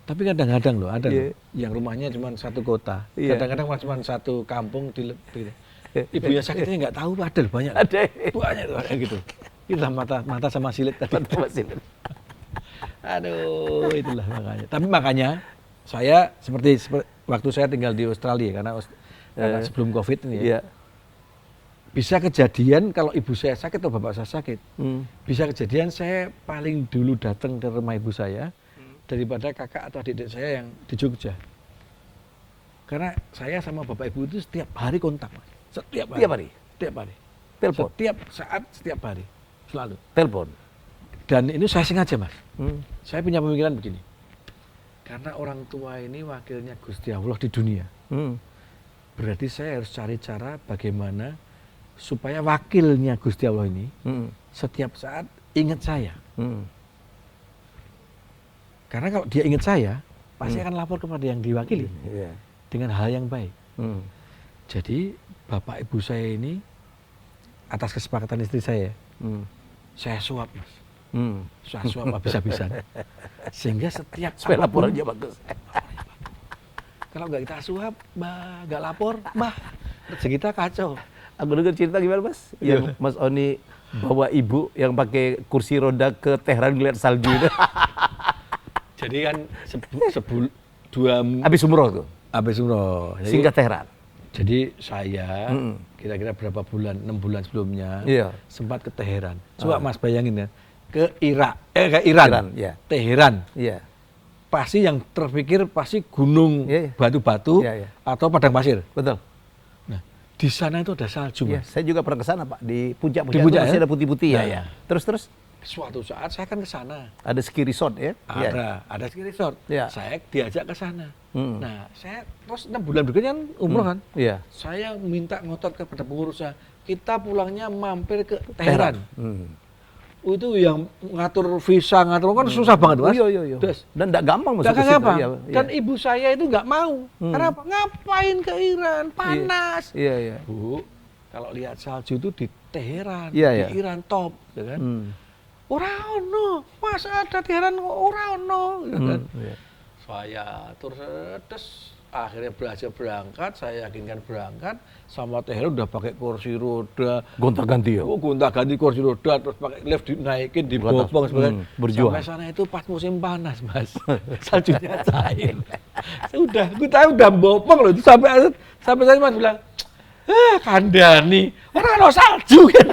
Tapi kadang-kadang loh ada loh, yang rumahnya cuma satu kota, kadang-kadang cuma satu kampung di ibu yang sakitnya nggak tahu padahal banyak. Banyak tuh kayak gitu. Itulah mata sama silet tadi. Mata sama silet. Aduh, itulah makanya. Tapi makanya saya seperti waktu saya tinggal di Australia karena sebelum Covid ini ya. Bisa kejadian kalau ibu saya sakit atau bapak saya sakit. Bisa kejadian saya paling dulu datang ke rumah ibu saya daripada kakak atau adik saya yang di Jogja. Karena saya sama bapak ibu itu setiap hari kontak, Mas. Setiap hari. Telepon. Setiap saat, setiap hari. Selalu. Telepon. Dan ini saya sengaja, Mas. Saya punya pemikiran begini. Karena orang tua ini wakilnya Gusti Allah di dunia. Berarti saya harus cari cara bagaimana supaya wakilnya Gusti Allah ini setiap saat ingat saya. Karena kalau dia ingat saya, pasti akan lapor kepada yang diwakili dengan hal yang baik. Jadi bapak ibu saya ini atas kesepakatan istri saya suap, Mas. Saya suap habis-habisan. Sehingga setiap supaya laporannya bagus. Kalau nggak kita suap, nggak lapor, rezeki kita kacau. Aku dengar cerita gimana Mas? Yang Mas Oni bawa ibu yang pakai kursi roda ke Tehran ngeliat salju itu. Jadi kan habis umroh tuh. Habis umroh. Singgah Tehran. Jadi saya kira-kira berapa bulan, 6 bulan sebelumnya sempat ke Teheran. Coba Mas bayangin ya, ke Iran. Teheran. Pasti yang terpikir pasti gunung batu-batu atau padang pasir. Betul. Nah, di sana itu ada salju. Mas. Saya juga pernah ke sana Pak, di puncak-puncak itu masih ada putih-putih ya. Terus suatu saat saya kan ke sana. Ada ski resort ya? Ada ski resort. Saya diajak ke sana. Nah, saya terus 6 bulan berikutnya kan umroh kan. Saya minta ngotot kepada pengurusnya, kita pulangnya mampir ke Teheran. Itu yang ngatur visa, kan susah banget, Mas. Iya. Dan enggak gampang masuk ke situ. Dan ibu saya itu enggak mau. Kenapa? Ngapain ke Iran? Panas. Bu, kalau lihat salju itu di Teheran, di Iran top, ya kan? Ora ono, masa ada Teheran ora ono, kan? Saya terus akhirnya berangkat, saya yakinkan berangkat sama Teheran udah pakai kursi roda, gonta-ganti ya. Gonta-ganti kursi roda terus pakai lift dinaikin, dibopong sebagainya. Berjuang. Sampai sana itu pas musim panas, Mas. Saljunya cair. Sudah, kita udah bopong loh itu sampai saya Mas bilang, kandani, orang ada salju kan.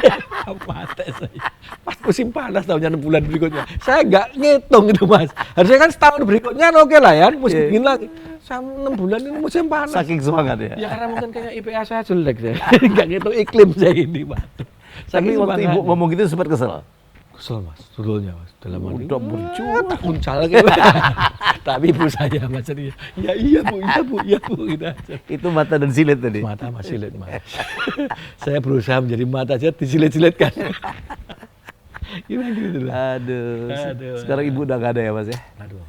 Mati saya. Pas musim panas tahunnya 6 bulan berikutnya. Saya nggak ngitung itu Mas. Harusnya kan setahun berikutnya oke lah ya, musim dingin lagi. Sama 6 bulan ini musim panas. Saking semangat ya? Ya karena mungkin kayak IPA saya jelek saya. Nggak ngitung iklim saya ini Mas. Tapi waktu ibu ngomong gitu sempat kesel? Kesel Mas, sebetulnya Mas. Dalam hati, udah berjuang. Tak uncal gitu. Tapi ibu saya Mas, ya iya bu, gitu aja. Itu mata dan silet tadi? Mata Mas, silet Mas. Saya berusaha menjadi mata aja, disilet-siletkan. Gimana gitu lah. Aduh. Sekarang ibu udah gak ada ya Mas ya? Aduh,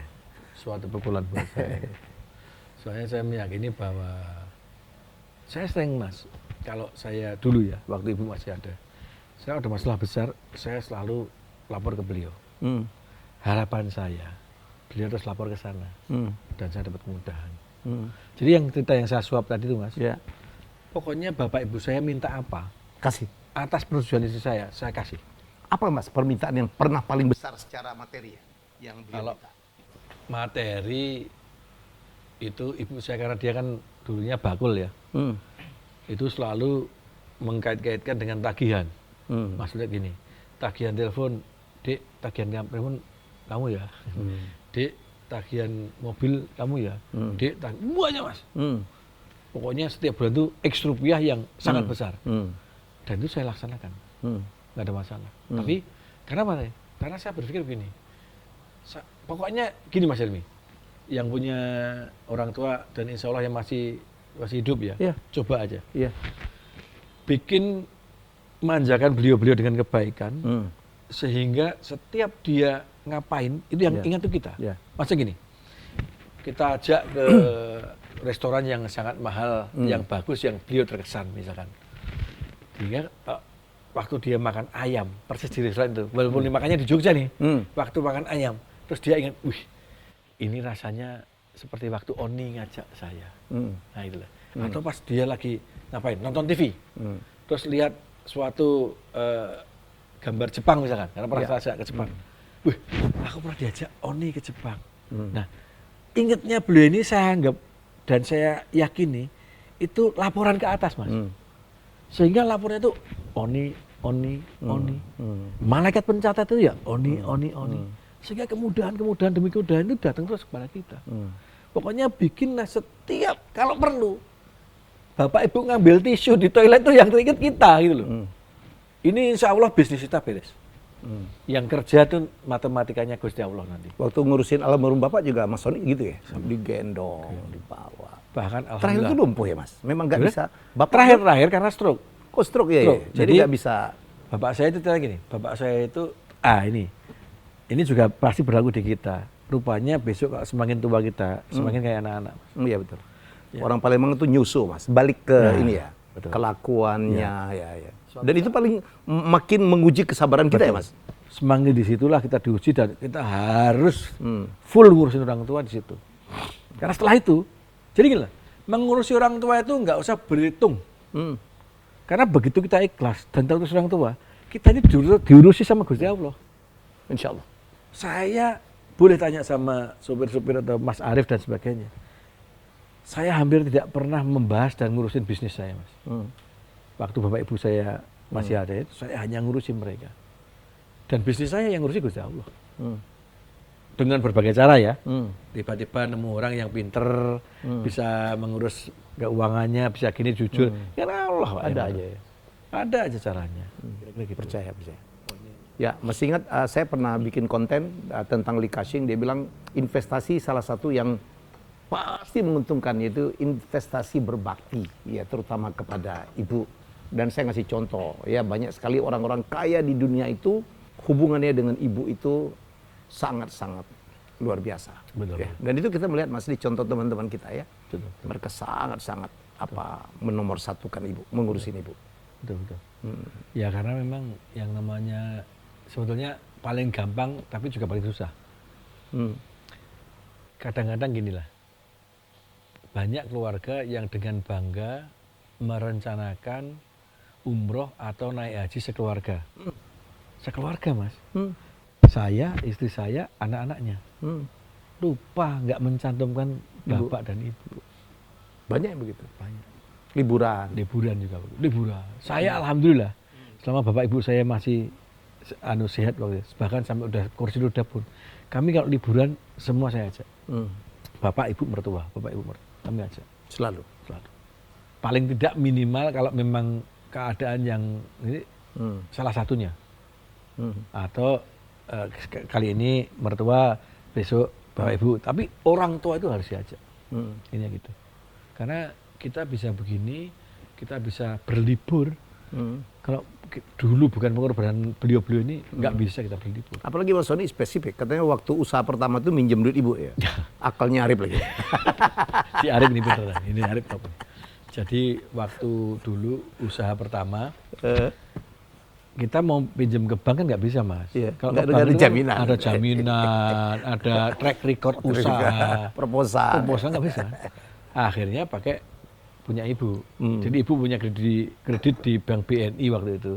suatu pukulan buat saya. Soalnya saya meyakini bahwa saya sering Mas, kalau saya dulu ya, waktu ibu masih ada, saya ada masalah besar, saya selalu lapor ke beliau. Harapan saya, beliau terus lapor ke sana, dan saya dapat kemudahan. Jadi yang cerita yang saya suap tadi itu Mas, pokoknya bapak ibu saya minta apa, kasih. Atas persetujuan istri saya kasih. Apa Mas permintaan yang pernah paling besar secara materi ya? Yang beliau minta? Materi itu ibu saya karena dia kan dulunya bakul ya, itu selalu mengkait-kaitkan dengan tagihan. Maksudnya gini, tagihan telepon, Dek, tagihan telepon kamu ya, Dek, tagihan mobil kamu ya, Dek, semuanya Mas. Pokoknya setiap bulan itu X rupiah yang sangat besar. Dan itu saya laksanakan, nggak ada masalah. Tapi kenapa? Karena saya berpikir begini, pokoknya gini Mas Helmi, yang punya orang tua dan insya Allah yang masih hidup ya, coba aja. Bikin manjakan beliau-beliau dengan kebaikan, sehingga setiap dia ngapain itu yang ingat tuh kita. Maksudnya gini, kita ajak ke restoran yang sangat mahal, yang bagus, yang beliau terkesan misalkan. Dia waktu dia makan ayam, persis di restoran itu, walaupun makannya di Jogja nih, waktu makan ayam, terus dia ingat, wih, ini rasanya seperti waktu Oni ngajak saya. Nah itulah. Atau pas dia lagi ngapain, nonton TV, terus lihat suatu gambar Jepang misalkan, karena pernah saya ke Jepang. Wih, aku pernah diajak Oni ke Jepang. Nah, ingatnya beliau ini saya anggap dan saya yakini itu laporan ke atas, Mas. Sehingga laporannya itu Oni. Malaikat pencatat itu ya Oni. Sehingga kemudahan demi kemudahan itu datang terus kepada kita. Pokoknya bikinlah setiap kalau perlu Bapak Ibu ngambil tisu di toilet itu yang teringat kita gitu loh. Ini insya Allah bisnis kita beres. Yang kerja tuh matematikanya Gusti Allah nanti. Waktu ngurusin almarhum Bapak juga Mas Sony gitu ya? Digendong, dibawa. Bahkan terakhir itu lumpuh ya Mas? Memang nggak bisa? Bapak terakhir karena stroke. Kok stroke ya? Stroke. Jadi nggak bisa? Bapak saya itu gini, bapak saya itu, ini juga pasti berlaku di kita. Rupanya besok kalau semakin tua kita, semakin kayak anak-anak. Iya betul. Ya. Orang Palembang itu nyusu Mas, balik ke ini ya, betul. Kelakuannya ya. Dan itu paling makin menguji kesabaran kita ya Mas. Semakin disitulah kita diuji dan kita harus full ngurusin orang tua di situ. Karena setelah itu, jadi gini lah, mengurusi orang tua itu nggak usah berhitung. Karena begitu kita ikhlas dan terus orang tua, kita ini diurusi sama Gusti Allah. Insya Allah. Saya boleh tanya sama sopir-sopir atau Mas Arief dan sebagainya. Saya hampir tidak pernah membahas dan ngurusin bisnis saya, Mas. Waktu Bapak Ibu saya masih ada, saya hanya ngurusin mereka. Dan bisnis saya yang ngurusin Gusti Allah. Dengan berbagai cara ya. Tiba-tiba nemu orang yang pinter, bisa mengurus keuangannya, bisa gini jujur. Ya Allah, ada aja ya. Ada aja caranya. Gitu. Percaya. Ya, masih ingat saya pernah bikin konten tentang Li Ka-shing, dia bilang investasi salah satu yang pasti menguntungkan, yaitu investasi berbakti, ya terutama kepada ibu. Dan saya ngasih contoh, ya banyak sekali orang-orang kaya di dunia itu hubungannya dengan ibu itu sangat-sangat luar biasa. Betul. Ya. Dan itu kita melihat Mas di contoh teman-teman kita ya, betul. Mereka sangat-sangat menomorsatukan ibu, mengurusin ibu. Betul. Ya karena memang yang namanya sebetulnya paling gampang tapi juga paling susah. Kadang-kadang ginilah, banyak keluarga yang dengan bangga merencanakan umroh atau naik haji sekeluarga. Sekeluarga Mas. Saya, istri saya, anak-anaknya. Lupa nggak mencantumkan bapak dan ibu. Banyak yang begitu? Banyak. Liburan juga. Liburan. Saya alhamdulillah, selama bapak ibu saya masih sehat waktu itu, bahkan sampai udah kursi roda pun, kami kalau liburan semua saya ajak. Bapak ibu mertua, kami ajak. Selalu. Paling tidak minimal kalau memang keadaan yang ini salah satunya. Atau kali ini mertua, besok bapak ibu, tapi orang tua itu harus diajak. Ini gitu. Karena kita bisa begini, kita bisa berlibur. Kalau dulu bukan pengorbanan beliau-beliau ini, nggak bisa kita berlibur. Apalagi Mas Sony spesifik, katanya waktu usaha pertama itu minjem duit ibu ya. Akalnya Arif lagi. Si Arif ini beneran, ini Arif top. Jadi waktu dulu usaha pertama, kita mau pinjam ke bank kan nggak bisa Mas. Iya, kalau ada jaminan. Ada jaminan, ada track record usaha. Proposal nggak bisa. Akhirnya pakai punya ibu. Jadi ibu punya kredit di bank BNI waktu itu.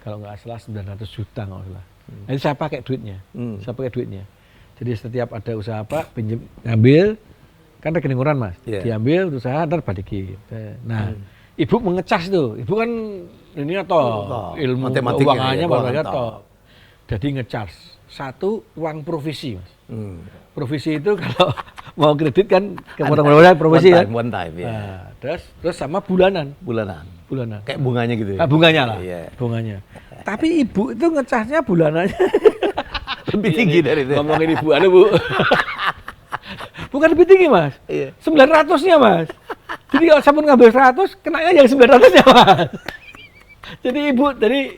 Kalau nggak salah 900 juta nggak salah. Jadi saya pakai duitnya. Jadi setiap ada usaha apa, pinjam, ambil, kan rekening koran Mas. Diambil usaha, ntar balikin. Nah, ibu mengecas itu. Ibu kan ini ilmu keuangannya baru jadi ngecas. Satu, uang provisi Mas. Provisi itu kalau mau kredit kan ke orang-orang provisi kan. One time, ya. Nah, terus sama bulanan. Kayak bunganya gitu ya. Bunganya lah. Bunganya. Tapi ibu itu ngecasnya bulanannya lebih tinggi dari itu. Ngomongin ibu Bu. Bukan lebih tinggi Mas. 900-nya Mas. Jadi kalau saya pun ngambil 100, kenanya yang 900-nya Mas. Jadi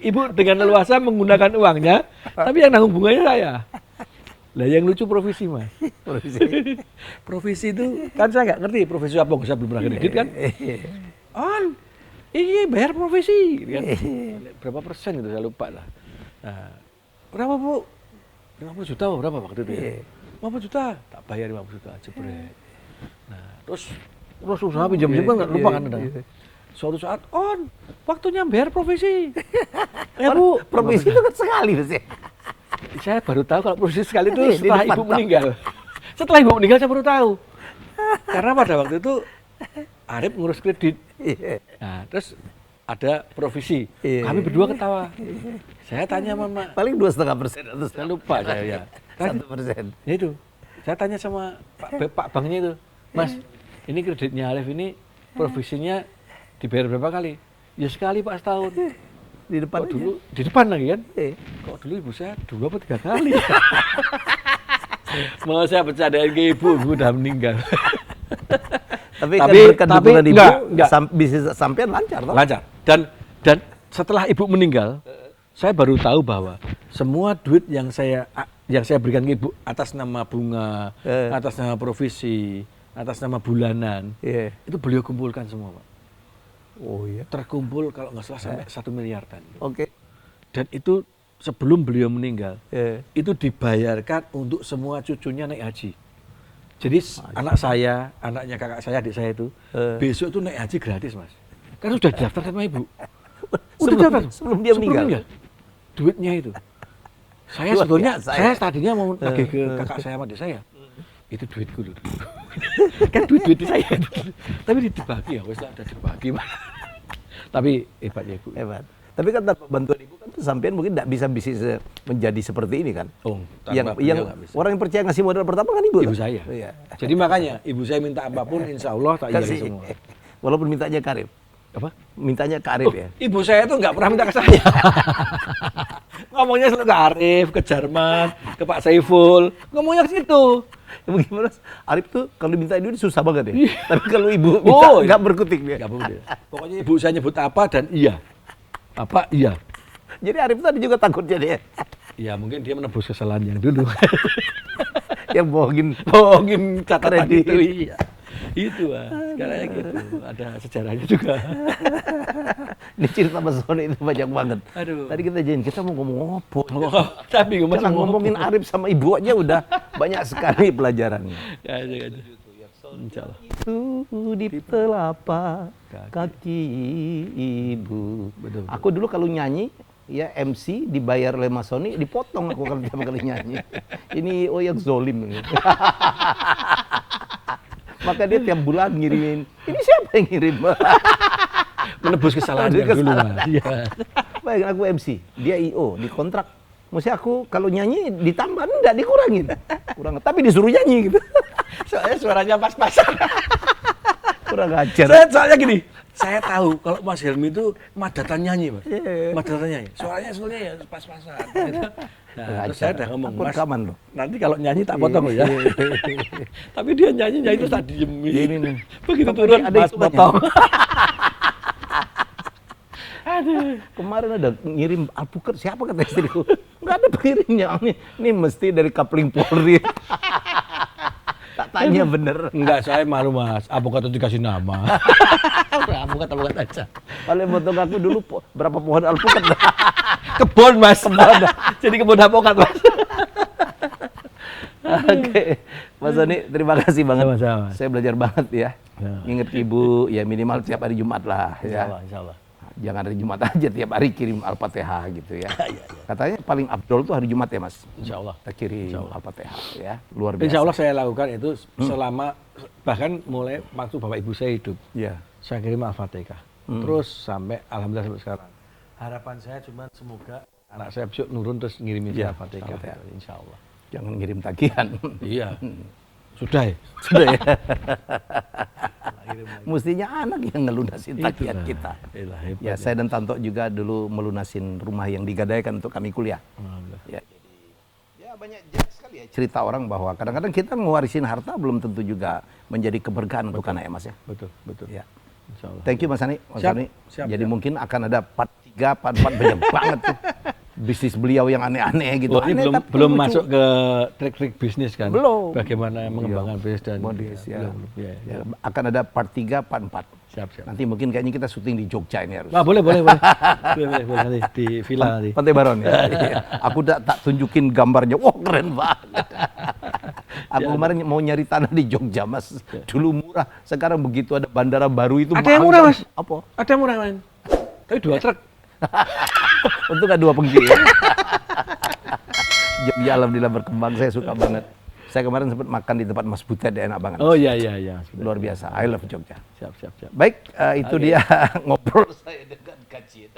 ibu dengan leluasa menggunakan uangnya, tapi yang nanggung bunganya saya. Lah yang lucu provisi, Mas. Provisi. Provisi itu kan saya nggak ngerti provisi apa, saya belum pernah kredit kan. On, ini bayar provisi, kan. Berapa persen gitu saya lupa lah. Nah, berapa Bu? 50 juta berapa waktu itu ya? 50 juta, tak bayar 50 juta, jebret. Nah, terus usaha pinjam-pinjam kan nggak lupa kan. Suatu saat, On, waktunya bayar provisi. Ya Bu, Provisi itu kan sekali sih. Saya baru tahu kalau provisi sekali itu setelah ibu meninggal. Setelah ibu meninggal saya baru tahu. Karena pada waktu itu Arif ngurus kredit. Nah, terus ada provisi. Kami berdua ketawa. Saya tanya Mama. Paling 2,5% atau Saya lupa saya ya. 1%. Ya itu. Saya tanya sama Pak Banknya itu, Mas, ini kreditnya Arif ini provisinya dibayar berapa kali? Ya sekali Pak, setahun. Di depan dulu di depan lagi kan? Kok dulu ibu saya 2 atau 3 kali. Mau saya bercandain ke ibu udah meninggal. Tapi kan berkat dukungan ibu, bisnis sampean lancar toh? Lancar. Dan setelah ibu meninggal, saya baru tahu bahwa semua duit yang saya berikan ke ibu atas nama bunga, atas nama provisi, atas nama bulanan, itu beliau kumpulkan semua, Pak. Oh iya. Terkumpul kalau nggak salah sampai 1 miliaran. Oke. Dan itu sebelum beliau meninggal, itu dibayarkan untuk semua cucunya naik haji. Jadi anak saya, anaknya kakak saya, adik saya itu, besok itu naik haji gratis, Mas. Kan sudah didaftar sama ibu. Sebelum dia meninggal. Duitnya itu. Saya sebetulnya, saya tadinya mau lagi ke kakak saya sama adik saya. Itu duitku loh. Kan duit saya. Tapi dibagi ya, wes lah, udah dibagi. Tapi hebat ya, Bu. Hebat. Tapi kan tanpa bantuan ibu kan sampean mungkin tidak bisa bisnis menjadi seperti ini kan. Yang orang yang percaya ngasih modal pertama kan ibu. Ibu saya. Iya. Jadi makanya ibu saya minta apapun insya Allah tak ijazah semua. Walaupun mintanya ke Arif. Apa? Mintanya ke Arif ya. Ibu saya tuh nggak pernah minta ke saya. Ngomongnya selalu ke Arif, ke Jerman, ke Pak Saiful. Ngomongnya ke situ. Ya, bagaimana? Arif tuh kalau diminta duit susah banget ya. Tapi kalau ibu minta nggak berkutik dia. Nggak boleh. Pokoknya ibu saya nyebut apa dan iya. Apa iya. Jadi Arif tadi juga takut jadi ya. Ya mungkin dia menebus kesalahan yang dulu. Yang bohongin catatan itu. Iya. Itu karena gitu. Ada sejarahnya juga. Ini cerita Mas Sony itu banyak banget. Aduh. Tadi kita mau ngomong apa? Tapi ngomongin Arif sama ibu aja udah banyak sekali pelajarannya. Ya. Insyaallah. Itu di telapak kaki ibu. Betul. Aku dulu kalau nyanyi ya MC dibayar oleh Mas Sony dipotong aku kalau tiap kali nyanyi. Ini yang zolim. Maka dia tiap bulan ngirimin. Ini siapa yang ngirim? Menebus kesalahan yang dulu, Mas. Iya. Bayangin aku MC, dia IO, dikontrak. Maksudnya aku kalau nyanyi ditambah, enggak dikurangin. Kurang, tapi disuruh nyanyi gitu. Soalnya suaranya pas-pasan. Kurang ajar. Soalnya gini, saya tahu kalau Mas Helmi itu madatan nyanyi, Mas. Madatan nyanyi. Suaranya sebenarnya ya pas-pasan. Nah, terus saya udah ngomong, Mas, nanti kalau nyanyi tak potong ya. Tapi dia nyanyi terus tak diemin. Begitu turun, Mas potong. Aduh, kemarin ada ngirim alpukat, siapa kata istriku? Enggak ada pengirimnya. Ini mesti dari Kapling Polri. Tak tanya bener. Enggak, saya malu, Mas. Alpukat itu dikasih nama. Alpukat aja. Paling potong aku dulu berapa pohon alpukat. Kebun, Mas. Jadi kebun alpukat, Mas. Oke, Mas Sony, terima kasih banget. Sama-sama. Saya belajar banget ya. Ingat ibu, ya minimal tiap hari Jumat lah. Insya Allah. Jangan hari Jumat aja, tiap hari kirim Al-Fatihah gitu ya. Katanya paling afdol tuh hari Jumat ya, Mas. Insya Allah. Kita kirim Al-Fatihah ya, luar biasa. Insya Allah saya lakukan itu selama, bahkan mulai waktu Bapak Ibu saya hidup. Iya. Saya kirim Al-Fatihah. Terus sampai Alhamdulillah sampai sekarang. Harapan saya cuma semoga anak saya besok nurun terus ngirimin Al-Fatihah. Insya Allah. Jangan ngirim tagihan. Iya. Sudah ya? Sudah ya. Mestinya anak yang ngelunasin tagihan kita. Ya, saya dan Tanto juga dulu melunasin rumah yang digadaikan untuk kami kuliah. Ya, ya banyak sekali ya cerita orang bahwa kadang-kadang kita ngewarisin harta belum tentu juga menjadi keberkahan untuk anak ya, Mas ya. Betul. Ya. Insya Allah. Thank you Mas Sony. Siap. Jadi mungkin akan ada part 3, part 4 banyak banget tuh. bisnis beliau yang aneh-aneh gitu. Oh, ini Aneh, belum lucu. masuk ke trik-trik bisnis kan? Belum. Bagaimana mengembangkan bisnis dan modis ya. belum. Ya, akan ada part 3, part 4. Siap. Nanti mungkin kayaknya kita syuting di Jogja ini harus. Wah, boleh. boleh nanti di villa nanti. Pantai Baron ya. Iya. Aku tak tunjukin gambarnya. Wah, keren banget. Aku kemarin mau nyari tanah di Jogja, Mas. Dulu murah, sekarang begitu ada bandara baru itu Ada yang murah, Mas. Apa? Ada yang murah, Mas. Tapi 2 truk. Untuk kan 2 pengki. Jogja alhamdulillah berkembang, saya suka banget. Saya kemarin sempat makan di tempat Mas Butet, enak banget. Oh iya. Luar biasa, I love Jogja. Siap. Baik, itu dia ngobrol saya dengan Kajian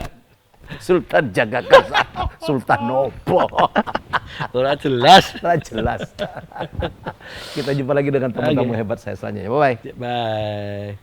Sultan Jagakarsa, Sultan Nopo. Ora jelas. Jelas. Kita jumpa lagi dengan tamu-tamu hebat saya selanjutnya. Bye-bye. Bye.